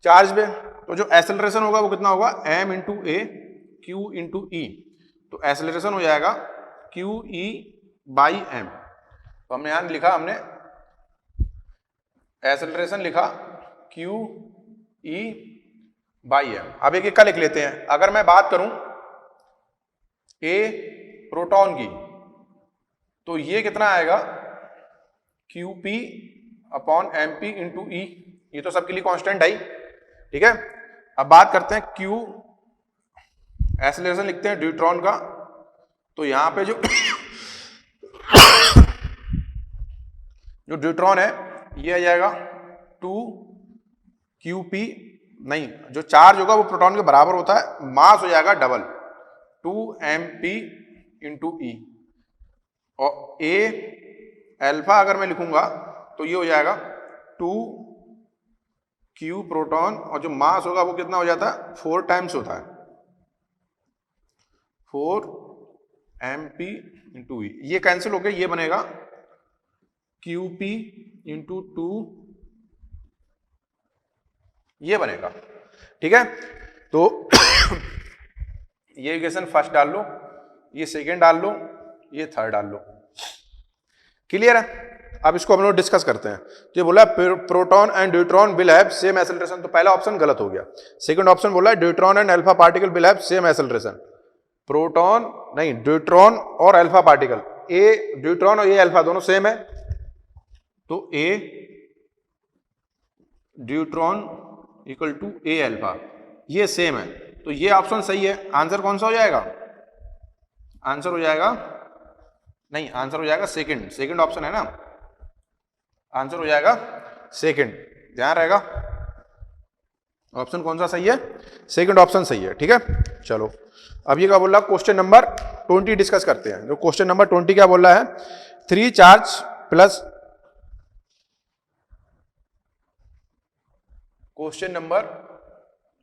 चार्ज पे, तो जो एक्सेलरेशन होगा वो कितना होगा m इंटू ए Q इंटू ई, तो एक्सेलरेशन हो जाएगा Q E बाई m। तो हमने यहां लिखा, हमने एक्सेलरेशन लिखा Q ई बाई एम। अब एक एक का लिख लेते हैं। अगर मैं बात करूं ए प्रोटॉन की, तो ये कितना आएगा, q p upon m p into e. ये तो सबके लिए कांस्टेंट है ही, ठीक है। अब बात करते हैं क्यू एक्सेलरेशन लिखते हैं ड्यूट्रॉन का, तो यहां पे जो ड्यूट्रॉन है ये आ जाएगा 2 क्यू पी, नहीं जो चार्ज होगा वो प्रोटॉन के बराबर होता है, मास हो जाएगा डबल 2 एम पी इंटू ई। और ए अल्फा अगर मैं लिखूंगा तो ये हो जाएगा 2 क्यू प्रोटॉन, और जो मास होगा वो कितना हो जाता है, 4 टाइम्स होता है, 4 एम पी इंटू ई। ये कैंसिल हो गया, ये बनेगा क्यू पी इंटू 2, ये बनेगा, ठीक है। तो ये इक्वेशन फर्स्ट डाल लो, ये सेकेंड डाल लो, ये थर्ड डाल लो, क्लियर है। अब इसको हम लोग डिस्कस करते हैं। तो ये बोला proton and deuteron will have same acceleration, तो पहला ऑप्शन गलत हो गया। सेकंड ऑप्शन बोला है deuteron and alpha particle will have same acceleration. Proton नहीं, ड्यूट्रॉन और अल्फा पार्टिकल, ए ड्यूट्रॉन और ए अल्फा दोनों सेम है, तो a deuteron equal to a alpha, ये सेम है, तो ये ऑप्शन सही है। आंसर कौन सा हो जाएगा, आंसर हो जाएगा, नहीं आंसर हो जाएगा सेकंड, सेकंड ऑप्शन है ना, आंसर हो जाएगा सेकंड, ध्यान रहेगा। ऑप्शन कौन सा सही है, सेकंड ऑप्शन सही है, ठीक है। चलो अब ये क्या बोल रहा है, क्वेश्चन नंबर 20 डिस्कस करते हैं। जो क्वेश्चन नंबर 20 क्या बोल रहा है, 3 चार्ज प्लस, क्वेश्चन नंबर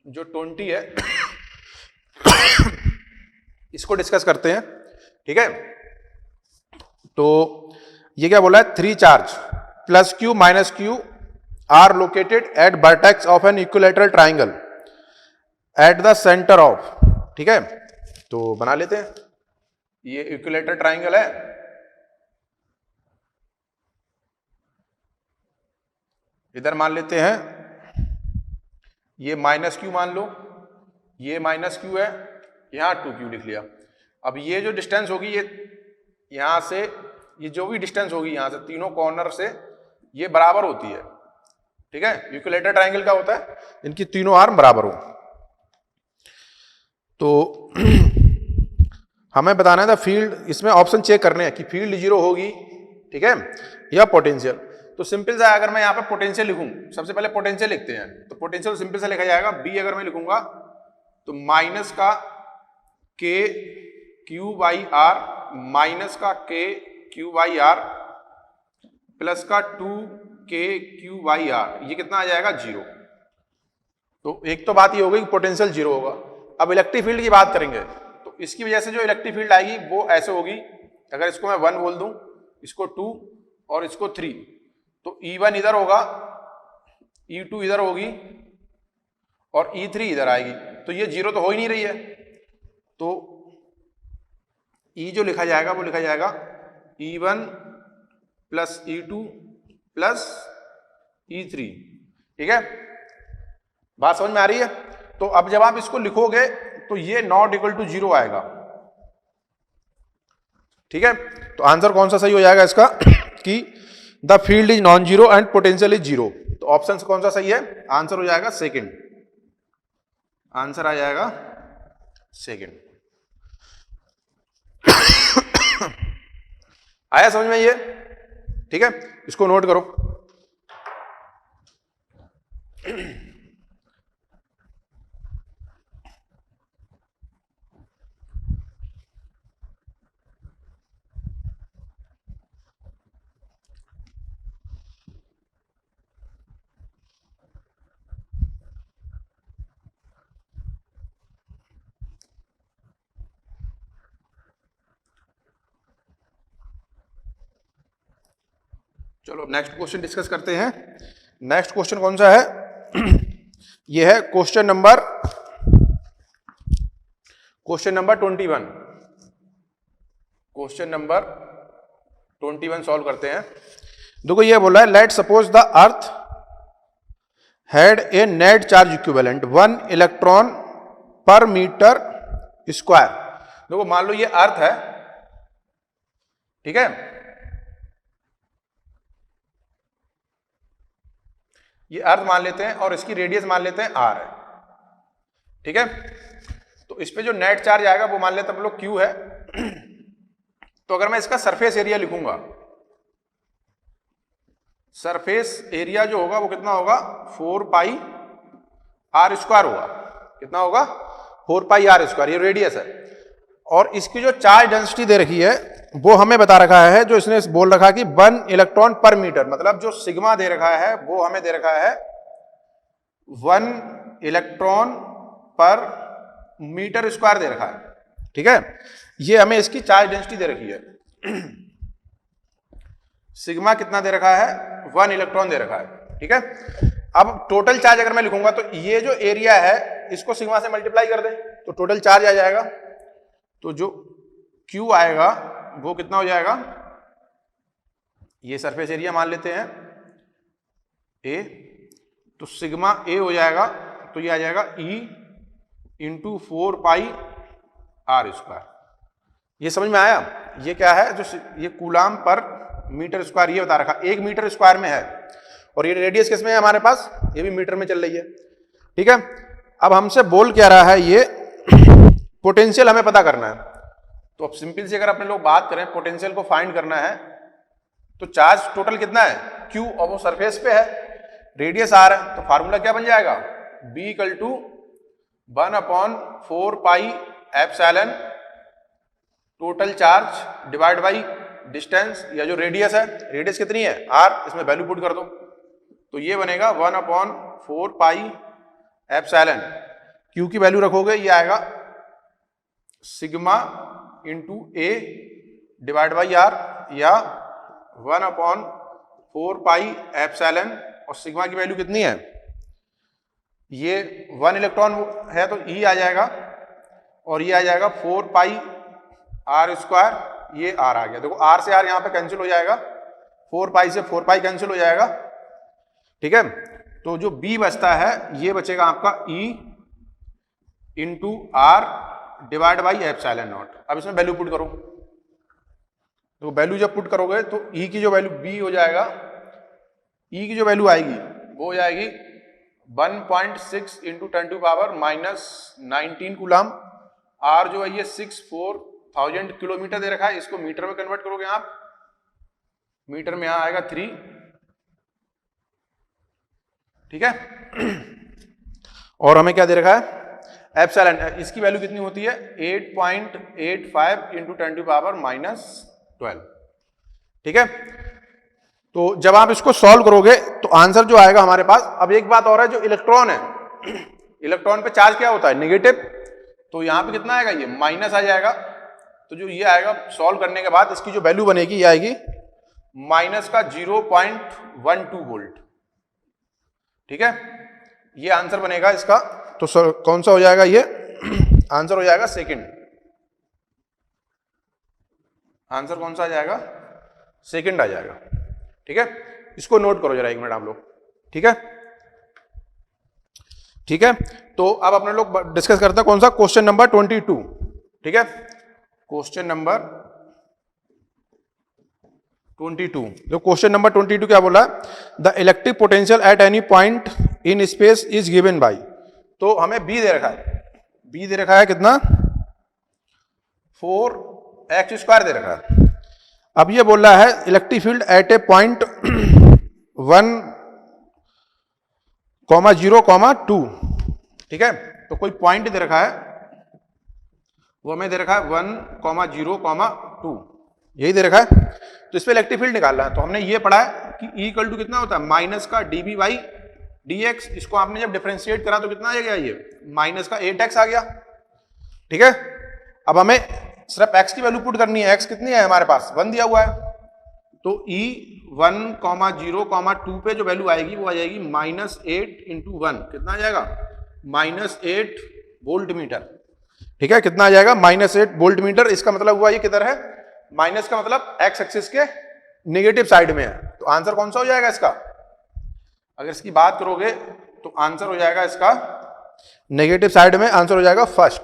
जो 20 है इसको डिस्कस करते हैं, ठीक है। तो ये क्या बोला है, 3 charge plus q minus q are located at vertex of an equilateral triangle at the centre of, ठीक है। तो बना लेते हैं, ये इक्विलैटरल ट्राइंगल है, इधर मान लेते हैं ये माइनस क्यू मान लो, ये माइनस क्यू है, यहां 2 क्यू लिख लिया। अब ये जो डिस्टेंस होगी, ये यहां से, ये जो भी डिस्टेंस होगी यहां से तीनों कॉर्नर से, ये बराबर होती है, ठीक है। इक्विलैटरल ट्राइंगल का होता है इनकी तीनों आर्म बराबर हो। तो हमें बताना था फील्ड, इसमें ऑप्शन चेक करने हैं कि फील्ड 0 होगी, ठीक है, या पोटेंशियल। तो सिंपल सा, अगर मैं यहाँ पे पोटेंशियल लिखूं, सबसे पहले पोटेंशियल लिखते हैं, तो पोटेंशियल सिंपल से लिखा जाएगा बी। अगर मैं लिखूंगा तो माइनस का के क्यू बाई आर, माइनस का के क्यू बाई आर प्लस का 2 के क्यू बाई आर, ये कितना आ जाएगा, 0। तो एक तो बात ये हो गई कि पोटेंशियल 0 होगा। अब इलेक्ट्रिक फील्ड की बात करेंगे, तो इसकी वजह से जो इलेक्ट्रिक फील्ड आएगी वो ऐसे होगी, अगर इसको मैं 1 बोल दूं, इसको 2 और इसको 3, तो E1 इधर होगा, E2 इधर होगी और E3 इधर आएगी, तो ये 0 तो हो ही नहीं रही है। तो E जो लिखा जाएगा वो लिखा जाएगा E1 plus E2 plus E3, ठीक है। बात समझ में आ रही है। तो अब जब आप इसको लिखोगे तो ये नॉट इक्वल टू 0 आएगा, ठीक है। तो आंसर कौन सा सही हो जाएगा इसका कि the field is non zero and potential is 0। तो ऑप्शन कौन सा सही है, आंसर हो जाएगा सेकंड, आंसर आ जाएगा सेकंड। आया समझ में ये, ठीक है, इसको नोट करो। चलो नेक्स्ट क्वेश्चन डिस्कस करते हैं। नेक्स्ट क्वेश्चन कौन सा है यह है question number 21। Question number 21 solve करते हैं। देखो ये बोला है, let suppose the earth had a net charge equivalent 1 electron पर मीटर स्क्वायर। देखो मान लो ये अर्थ है, ठीक है, ये अर्थ मान लेते हैं और इसकी रेडियस मान लेते हैं r है, ठीक है। तो इस पे जो नेट चार्ज आएगा वो मान लेते हैं हम लोग q है। तो अगर मैं इसका सरफेस एरिया लिखूंगा, सरफेस एरिया जो होगा वो कितना होगा 4 पाई r स्क्वायर होगा। कितना होगा 4 पाई r स्क्वायर, ये रेडियस है। और इसकी जो चार्ज डेंसिटी दे रखी है वो हमें बता रखा है, जो इसने बोल रखा कि 1 इलेक्ट्रॉन पर मीटर, मतलब जो सिग्मा दे रखा है वो हमें दे रखा है 1 इलेक्ट्रॉन पर मीटर स्क्वायर दे रखा है, ठीक है। ये हमें इसकी चार्ज डेंसिटी दे रखी है। सिग्मा कितना दे रखा है 1 इलेक्ट्रॉन दे रखा है, ठीक है। अब टोटल चार्ज अगर मैं लिखूंगा तो ये जो एरिया है इसको सिग्मा से मल्टीप्लाई कर दें तो टोटल चार्ज आ जाएगा। तो जो Q आएगा वो कितना हो जाएगा, ये सरफेस एरिया मान लेते हैं A, तो सिग्मा A हो जाएगा, तो ये आ जाएगा E इंटू 4 पाई r स्क्वायर। ये समझ में आया? ये क्या है, जो ये कूलाम पर मीटर स्क्वायर ये बता रखा, 1 मीटर स्क्वायर में है, और ये रेडियस किस में है हमारे पास, ये भी मीटर में चल रही है, ठीक है। अब हमसे बोल क्या रहा है, ये पोटेंशियल हमें पता करना है। तो अब सिंपल से अगर अपने लोग बात करें पोटेंशियल को फाइंड करना है, तो चार्ज टोटल कितना है Q, और वो सरफेस पे है, रेडियस r है, तो फार्मूला क्या बन जाएगा B equal to 1/4 pi epsilon total charge divide by distance, या जो रेडियस है, रेडियस कितनी है r, इसमें वैल्यू पुट कर दो, तो ये बनेगा 1/4 पाई एप्सिलॉन, Q की वैल्यू रखोगे ये आएगा sigma into A divide by r, या 1/4 पाई एप्सिलॉन, और सिग्मा की वैल्यू कितनी है, ये 1 इलेक्ट्रॉन है तो E आ जाएगा, और ये आ जाएगा 4 पाई r स्क्वायर, ये r आ गया। देखो r से r यहाँ पे कैंसिल हो जाएगा, 4 पाई से 4 पाई कैंसिल हो जाएगा, ठीक है। तो जो B बचता है ये बचेगा आपका E into r divide by epsilon not. अब इसमें वैल्यू पुट करो, तो वैल्यू जब पुट करोगे तो E की जो वैल्यू B हो जाएगा, E की जो वैल्यू आएगी वो हो जाएगी 1.6 इंटू 10⁻⁻19 कूलाम। R जो है ये 64,000 किलोमीटर दे रखा है, इसको मीटर में कन्वर्ट करोगे आप, मीटर में यहां आएगा 3, ठीक है। और हमें क्या दे रखा है एप्सिलॉन, इसकी वैल्यू कितनी होती है 8.85 इंटू 10⁻⁻12, ठीक है। तो जब आप इसको सॉल्व करोगे तो आंसर जो आएगा हमारे पास, अब एक बात और है, जो इलेक्ट्रॉन है, इलेक्ट्रॉन पे चार्ज क्या होता है नेगेटिव, तो यहाँ पे कितना आएगा ये माइनस आ जाएगा। तो जो ये आएगा सॉल्व करने के बाद इसकी जो वैल्यू बनेगी ये आएगी माइनस का 0.12 वोल्ट, ठीक है। ये आंसर बनेगा इसका। तो कौन सा हो जाएगा ये आंसर हो जाएगा सेकंड, आंसर कौन सा आ जाएगा सेकंड आ जाएगा, ठीक है। इसको नोट करो जरा 1 मिनट आप लोग, ठीक है, ठीक है। तो अब अपने लोग डिस्कस करते हैं कौन सा क्वेश्चन नंबर 22, ठीक है। क्वेश्चन नंबर 22, जो क्वेश्चन नंबर 22 क्या बोला, the electric potential at any point in space is given by, तो हमें B दे रखा है, B दे रखा है कितना 4x² दे रखा है। अब ये बोल रहा है electric field at a point 1,0,2, ठीक है। तो कोई पॉइंट दे रखा है, वो हमें दे रखा है 1,0,2, यही दे रखा है। तो इस पे इलेक्ट्रिक फील्ड निकालना है। तो हमने ये पढ़ा है कि E इक्वल टू कितना होता है माइनस का dB बाई dx, इसको आपने जब डिफरेंशिएट करा तो कितना आ गया, ये माइनस का 8x आ गया, ठीक है। अब हमें सिर्फ x की वैल्यू पुट करनी है, x कितनी है हमारे पास 1 दिया हुआ है, तो E 1,0,2 पे जो वैल्यू आएगी वो आ जाएगी -8 इंटू 1, कितना आ जाएगा -8 वोल्ट मीटर, ठीक है। कितना आ जाएगा -8 वोल्ट मीटर। इसका मतलब हुआ ये किधर है, माइनस का मतलब x एक्सिस के नेगेटिव साइड में है। तो आंसर कौन सा हो जाएगा इसका, अगर इसकी बात करोगे तो आंसर हो जाएगा इसका नेगेटिव साइड में आंसर हो जाएगा फर्स्ट।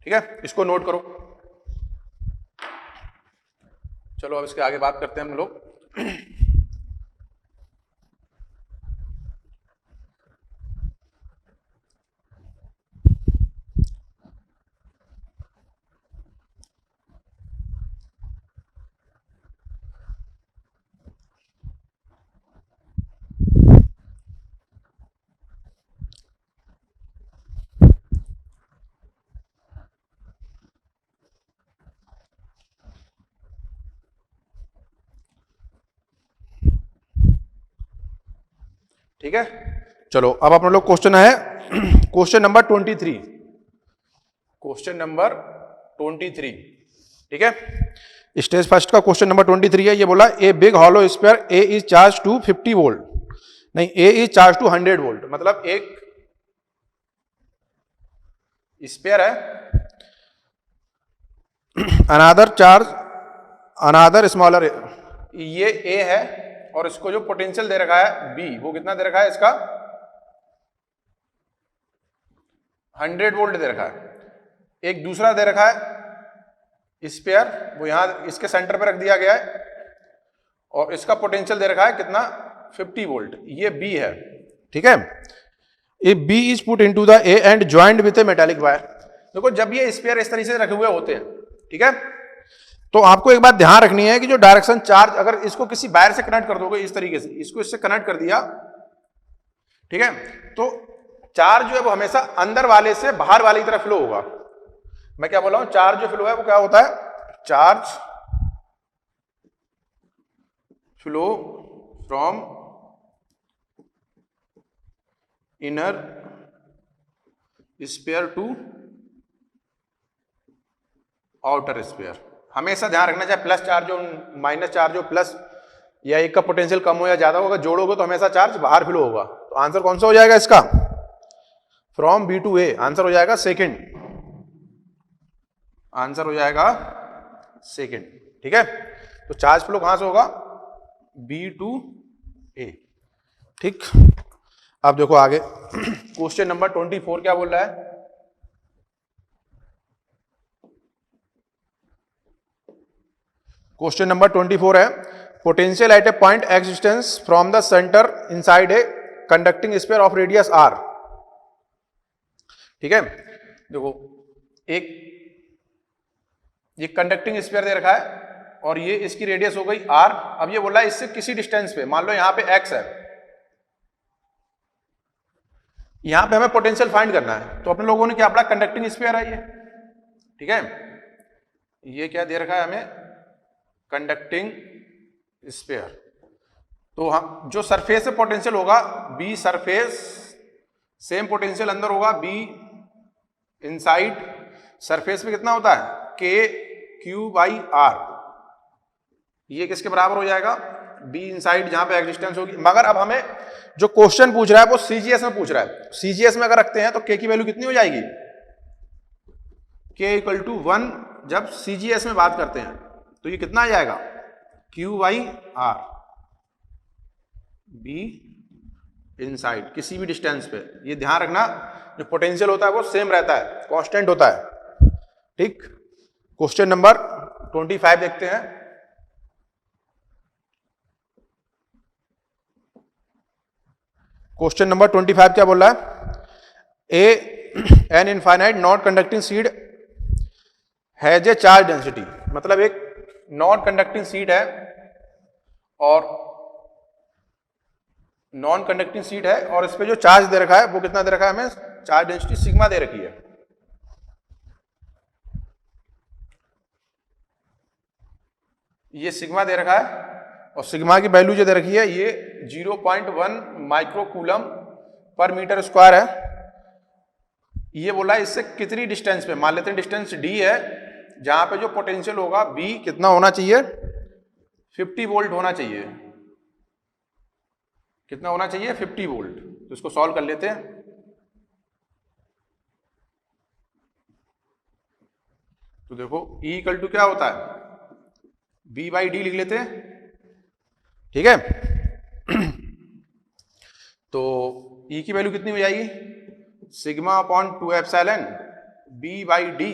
ठीक है, इसको नोट करो। चलो अब इसके आगे बात करते हैं हम लोग। ठीक है, चलो अब अपने लोग क्वेश्चन है क्वेश्चन नंबर 23। क्वेश्चन नंबर 23, ठीक है, स्टेज फर्स्ट का क्वेश्चन नंबर 23 है। ये बोला a big hollow sphere A is charge to 50 volt, नहीं A is charge to 100 volt. मतलब एक स्फीयर है, अनादर स्मॉलर, ये ए है और इसको जो पोटेंशियल दे रखा है बी, वो कितना दे रखा है इसका 100 वोल्ट दे रखा है। एक दूसरा दे रखा है स्फीयर, वो यहां इसके सेंटर पे रख दिया गया है और इसका पोटेंशियल दे रखा है कितना 50 वोल्ट, ये बी है। ठीक है, if B is put into the A and joined with a metallic wire. देखो जब ये स्फीयर इस तरीके से रखे हुए होते हैं, ठीक है, तो आपको एक बात ध्यान रखनी है कि जो डायरेक्शन चार्ज, अगर इसको किसी वायर से कनेक्ट कर दोगे इस तरीके से, इसको इससे कनेक्ट कर दिया, ठीक है, तो चार्ज जो है वो हमेशा अंदर वाले से बाहर वाले की तरफ फ्लो होगा। मैं क्या बोल रहा हूं, चार्ज जो फ्लो है वो क्या होता है, charge flow from inner sphere to outer sphere. हमेशा ध्यान रखना, चाहे प्लस चार्ज हो माइनस चार्ज हो, प्लस या एक का पोटेंशियल कम हो या ज्यादा होगा, जोड़ोगे तो हमेशा चार्ज बाहर फ्लो होगा। तो आंसर कौन सा हो जाएगा इसका, from B to A, answer हो जाएगा सेकंड, आंसर हो जाएगा सेकंड। ठीक है, तो चार्ज फ्लो कहां से होगा, बी टू ए। ठीक, अब देखो आगे क्वेश्चन नंबर 24 क्या बोल रहा है। क्वेश्चन नंबर 24 है, potential at a point x distance from the centre inside a conducting sphere of radius r. ठीक है, देखो एक ये कंडक्टिंग स्फीयर दे रखा है और ये इसकी रेडियस हो गई आर। अब ये बोला इससे किसी डिस्टेंस पे, मान लो यहां पे एक्स है, यहां पे हमें पोटेंशियल फाइंड करना है। तो अपने लोगों ने क्या पढ़ा, कंडक्टिंग स्फीयर है ये। ठीक है, ये क्या दे रखा है हमें, कंडक्टिंग स्फीयर। तो हम जो सरफेस से पोटेंशियल होगा बी सरफेस, सेम पोटेंशियल अंदर होगा बी इनसाइड। सरफेस पे कितना होता है, के क्यू बाई आर, ये किसके बराबर हो जाएगा, बी इनसाइड, जहां पे एक्स होगी। मगर अब हमें जो क्वेश्चन पूछ रहा है वो सीजीएस में पूछ रहा है। सीजीएस में अगर रखते हैं तो के की वैल्यू कितनी हो जाएगी, के इक्वल टू 1। जब सीजीएस में बात करते हैं तो ये कितना आ जाएगा, q by r, be inside, किसी भी डिस्टेंस पे। ये ध्यान रखना, जो पोटेंशियल होता है वो सेम रहता है, कांस्टेंट होता है। ठीक, क्वेश्चन नंबर 25 देखते हैं। क्वेश्चन नंबर 25 क्या बोल रहा है, an infinite non conducting seed has a charge density. मतलब एक नॉन कंडक्टिंग सीट है और नॉन कंडक्टिंग सीट है और इस पे जो चार्ज दे रखा है वो कितना दे रखा है हमें, चार्ज डेंसिटी सिग्मा दे रखी है। ये सिग्मा दे रखा है और सिग्मा की वैल्यू जो दे रखी है ये 0.1 माइक्रोकूलम पर मीटर स्क्वायर है। ये बोला इससे कितनी डिस्टेंस पे, मान लेते हैं डिस्टेंस डी है, जहां पे जो पोटेंशियल होगा बी कितना होना चाहिए, 50 वोल्ट होना चाहिए। कितना होना चाहिए, 50 वोल्ट। तो इसको सॉल्व कर लेते हैं। तो देखो E इक्वल टू क्या होता है, B बाई डी लिख लेते हैं। ठीक है, तो E की वैल्यू कितनी हो जाएगी, sigma upon 2 epsilon B by D.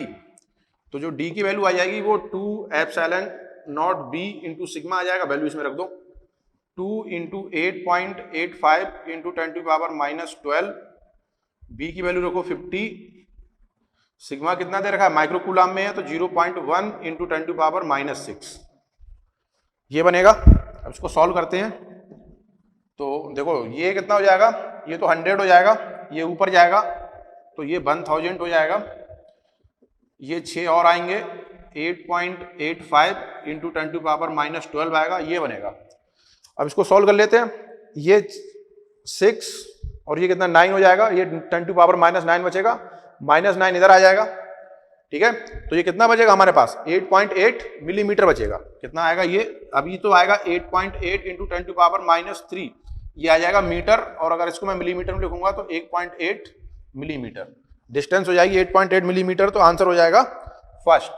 तो जो D की वैल्यू आ जाएगी वो 2 epsilon not B into sigma आ जाएगा, वैल्यू इसमें रख दो, 2 into 8.85 into 10 to power -12, B की वैल्यू रखो 50, सिग्मा कितना दे रखा है, माइक्रो कूलम में है तो 0.1 इंटू 10 टू पावर -6, ये बनेगा। अब इसको सॉल्व करते हैं तो देखो ये कितना हो जाएगा, ये तो 100 हो जाएगा, ये ऊपर जाएगा तो ये 1000 हो जाएगा, ये 6 और आएंगे 8.85 इंटू 10 टू पावर -12 आएगा, ये बनेगा। अब इसको सॉल्व कर लेते हैं, ये 6 और ये कितना 9 हो जाएगा, ये 10 टू पावर -9 बचेगा, -9 इधर आ जाएगा, ठीक है। तो ये कितना बचेगा हमारे पास, 8.8 मिलीमीटर बचेगा। कितना आएगा ये, अभी तो आएगा 8.8 इंटू 10 टू पावर -3, ये आ जाएगा मीटर, और अगर इसको मैं मिलीमीटर में लिखूंगा तो 1.8 मिलीमीटर डिस्टेंस हो जाएगी, 8.8 मिलीमीटर। तो आंसर हो जाएगा फर्स्ट,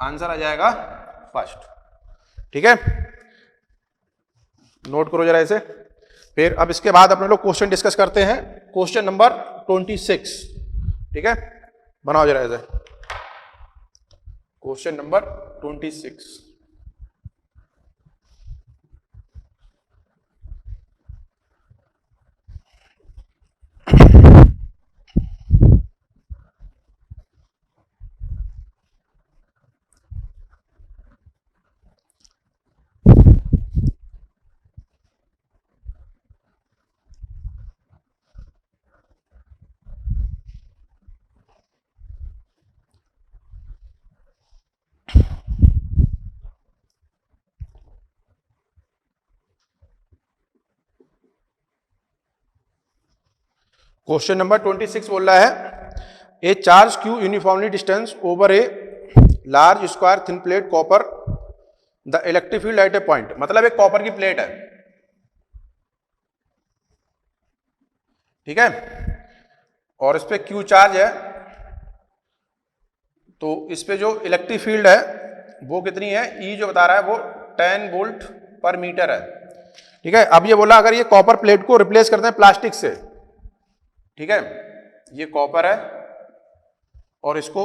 आंसर आ जाएगा फर्स्ट, ठीक है। नोट करो जरा इसे। फिर अब इसके बाद अपने लोग क्वेश्चन डिस्कस करते हैं, क्वेश्चन नंबर 26, ठीक है। बनाओ जरा इसे, क्वेश्चन नंबर 26। क्वेश्चन नंबर 26 बोल रहा है, ए charge Q uniformly distance over a large square thin plate copper, the electric field at a point. मतलब एक कॉपर की प्लेट है, ठीक है, और इस पे क्यू चार्ज है, तो इस पे जो इलेक्ट्रिक फील्ड है वो कितनी है, ई जो बता रहा है वो 10 वोल्ट पर मीटर है, ठीक है। अब ये बोला अगर ये कॉपर प्लेट को रिप्लेस करते हैं प्लास्टिक से, ठीक है, ये कॉपर है और इसको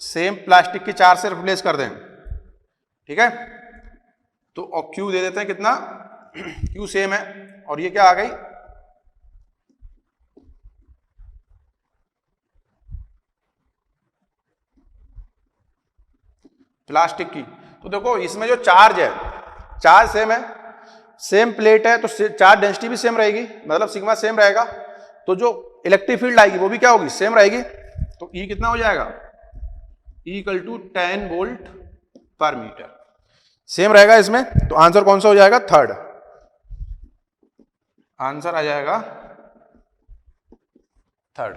सेम प्लास्टिक की चार्ज से रिप्लेस कर दें, ठीक है, तो और क्यू दे देते हैं कितना, क्यू सेम है, और ये क्या आ गई, प्लास्टिक की। तो देखो इसमें जो चार्ज है, चार्ज सेम है, सेम प्लेट है, तो चार्ज डेंसिटी भी सेम रहेगी, मतलब सिग्मा सेम रहेगा, तो जो इलेक्ट्रिक फील्ड आएगी वो भी क्या होगी, सेम रहेगी। तो E कितना हो जाएगा, E इक्वल टू 10 वोल्ट पर मीटर, सेम रहेगा इसमें। तो आंसर कौन सा हो जाएगा, थर्ड, आंसर आ जाएगा थर्ड,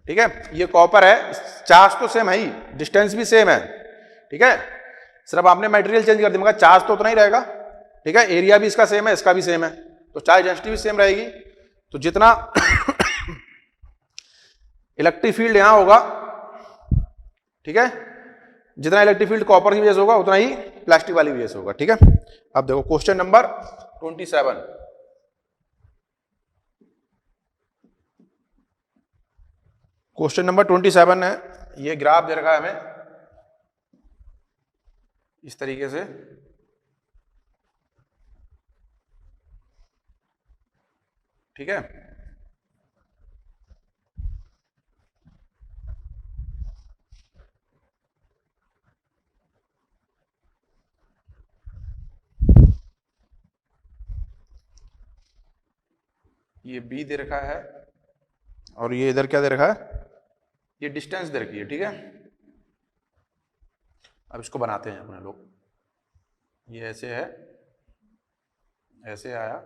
ठीक है। ये कॉपर है, चार्ज तो सेम है ही, डिस्टेंस भी सेम है, ठीक है, सिर्फ आपने मटेरियल चेंज कर दिया, मगर चार्ज तो उतना ही रहेगा, ठीक है, एरिया भी इसका सेम है, इसका भी सेम है, तो चार्ज डेंसिटी भी सेम रहेगी। तो जितना इलेक्ट्रिक फील्ड यहां होगा, ठीक है, जितना इलेक्ट्रिक फील्ड कॉपर की वजह से होगा उतना ही प्लास्टिक वाली वजह से होगा, ठीक है। अब देखो क्वेश्चन नंबर 27, क्वेश्चन नंबर 27 है, ये ग्राफ दे रखा है हमें इस तरीके से, ठीक है। ये B दे रखा है और ये इधर क्या दे रखा है, ये डिस्टेंस दे रखी है, ठीक है। अब इसको बनाते हैं अपने लोग, ये ऐसे है, ऐसे आया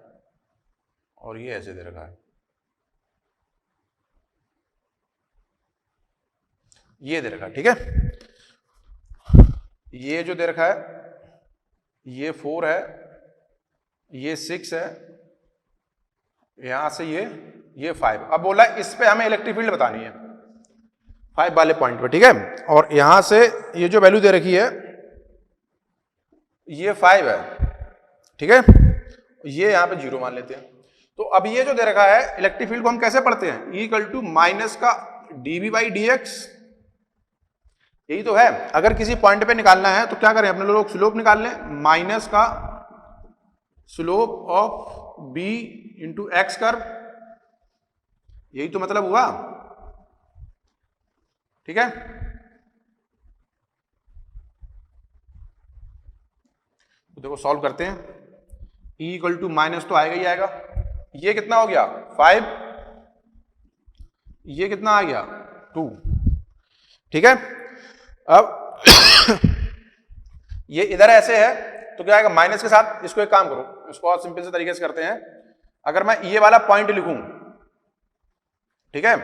और ये ऐसे दे रखा है, ये दे रखा है, ठीक है। ये जो दे रखा है ये 4 है, ये 6 है, यहां से ये 5। अब बोला इस पे हमें इलेक्ट्रिक फील्ड बतानी है 5 वाले पॉइंट पे, ठीक है। और यहां से ये जो वैल्यू दे रखी है ये 5 है, ठीक है, ये यहाँ पे 0 मान लेते हैं। तो अब ये जो दे रखा है इलेक्ट्रिक फील्ड को हम कैसे पढ़ते हैं, इक्वल टू माइनस का dv बाई dx, यही तो है। अगर किसी पॉइंट पे निकालना है तो क्या करें अपने लोग, स्लोप निकाल लें, माइनस का slope of b into x curve, यही तो मतलब हुआ, ठीक है। तो देखो सॉल्व करते हैं, e इक्वल टू माइनस तो आएगा ही आएगा, ये कितना हो गया 5, ये कितना आ गया 2, ठीक है। अब ये इधर ऐसे है तो क्या आएगा माइनस के साथ, इसको एक काम करो, इसको और सिंपल से तरीके से करते हैं, अगर मैं ये वाला पॉइंट लिखूं, ठीक है,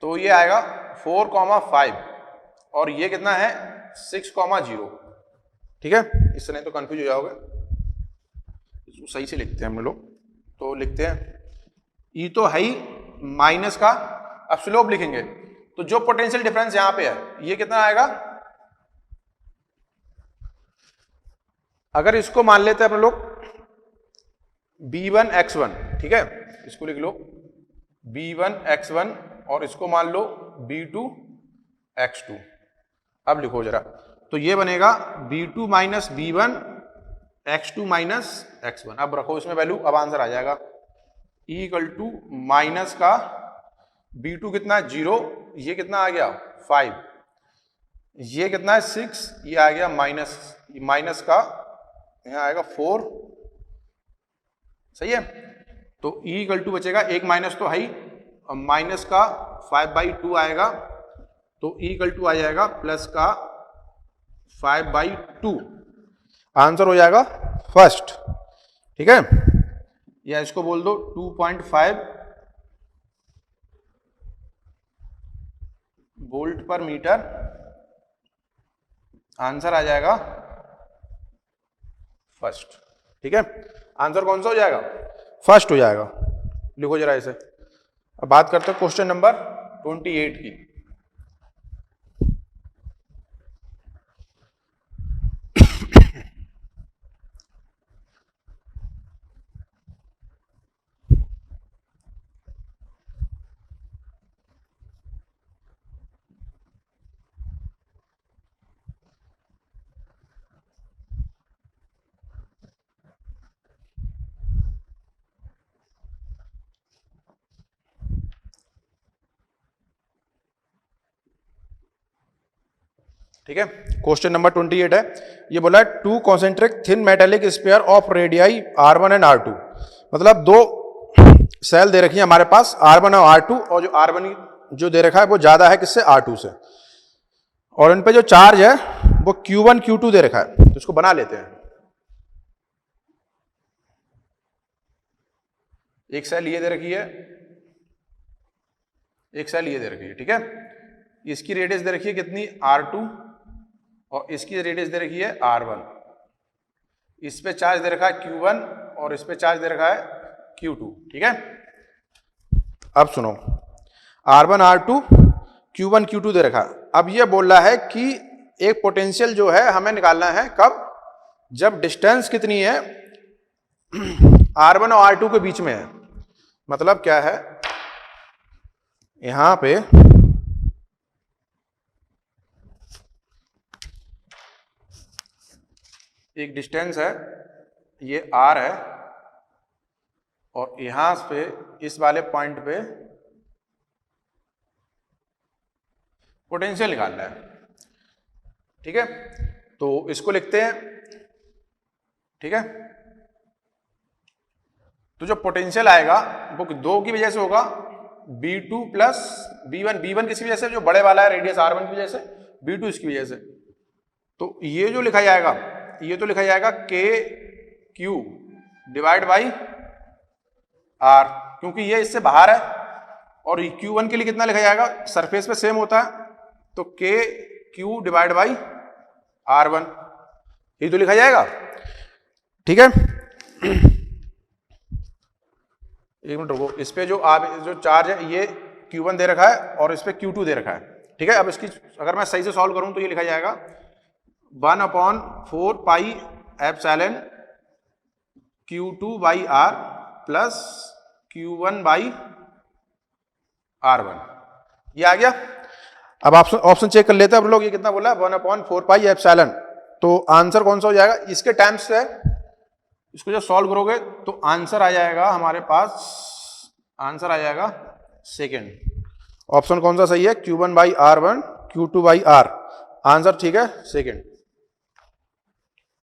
तो ये आएगा 4,5 और ये कितना है 6,0, ठीक है। इससे नहीं तो कंफ्यूज हो जाओगे, इसको सही से लिखते हैं हम लोग, तो लिखते हैं ई तो है ही माइनस का, अब स्लोप लिखेंगे तो जो पोटेंशियल डिफरेंस यहां पे है ये कितना आएगा, अगर इसको मान लेते हैं अपन लोग b1 x1, ठीक है, इसको लिख लो b1 x1 और इसको मान लो b2 x2। अब लिखो जरा, तो ये बनेगा b2 minus b1 x2 minus x1। अब रखो इसमें वैल्यू, अब आंसर आ जाएगा e इक्वल टू माइनस का b2 कितना है 0, ये कितना आ गया 5, ये कितना है 6, ये आ गया माइनस का यहाँ आएगा 4, सही है। तो e इक्वल टू बचेगा, एक माइनस तो है ही, और माइनस का 5/2 आएगा, तो e इक्वल टू आ जाएगा प्लस का 5/2, आंसर हो जाएगा फर्स्ट, ठीक है। या इसको बोल दो 2.5 वोल्ट पर मीटर, आंसर आ जाएगा फर्स्ट, ठीक है। आंसर कौन सा हो जाएगा, फर्स्ट हो जाएगा। लिखो जरा इसे। अब बात करते हैं क्वेश्चन नंबर 28 की। ठीक है, क्वेश्चन नंबर 28 है। ये बोला है to concentric thin metallic sphere of radii R1 and R2, मतलब दो सेल दे रखी है हमारे पास R1 और R2, और जो R1 जो दे रखा है वो ज्यादा है किससे, R2 से, और इन पे जो चार्ज है वो Q1 Q2 दे रखा है, तो इसको बना लेते हैं। एक सेल ये दे रखी है, एक सेल ये दे रखी है, ठीक है। इसकी रेडियस दे रखी है कितनी R2 और इसकी रेडियस दे रखी है R1, इस पे चार्ज दे रखा है Q1 और इस पे चार्ज दे रखा है Q2, ठीक है। अब सुनो, R1 R2 Q1 Q2 दे रखा है। अब ये बोल रहा है कि एक पोटेंशियल जो है हमें निकालना है कब, जब डिस्टेंस कितनी है R1 और R2 के बीच में है। मतलब क्या है, यहां पे एक डिस्टेंस है, ये R है, और यहां पे इस वाले पॉइंट पे पोटेंशियल निकालना है, ठीक है। तो इसको लिखते हैं, ठीक है। तो जो पोटेंशियल आएगा वो दो की वजह से होगा, B2 प्लस B1, B1 किसी वजह से जो बड़े वाला है रेडियस R1 की वजह से, B2 इसकी वजह से। तो ये जो लिखा जाएगा, ये तो लिखा जाएगा KQ डिवाइड बाई R, क्योंकि ये इससे बाहर है, और Q1 के लिए कितना लिखा जाएगा, सरफेस पे सेम होता है, तो KQ डिवाइड बाई R1, ये तो लिखा जाएगा, ठीक है। एक मिनट रुको, इस पे जो चार्ज है ये Q1 दे रखा है और इस पे Q2 दे रखा है, ठीक है। अब इसकी अगर मैं सही से सॉल्व करूं तो ये लिखा जाएगा 1/4 pi epsilon Q2 by r plus Q1 by R1। ये आ गया। अब ऑप्शन चेक कर लेते हैं अब लोग। ये कितना बोला, 1/4 पाई एप्सिलॉन। तो आंसर कौन सा हो जाएगा, इसके टाइम्स है। इसको जब सॉल्व करोगे तो आंसर आ जाएगा हमारे पास, आंसर आ जाएगा सेकेंड। ऑप्शन कौन सा सही है, Q1 by R1 Q2 by R, answer ठीक है सेकेंड।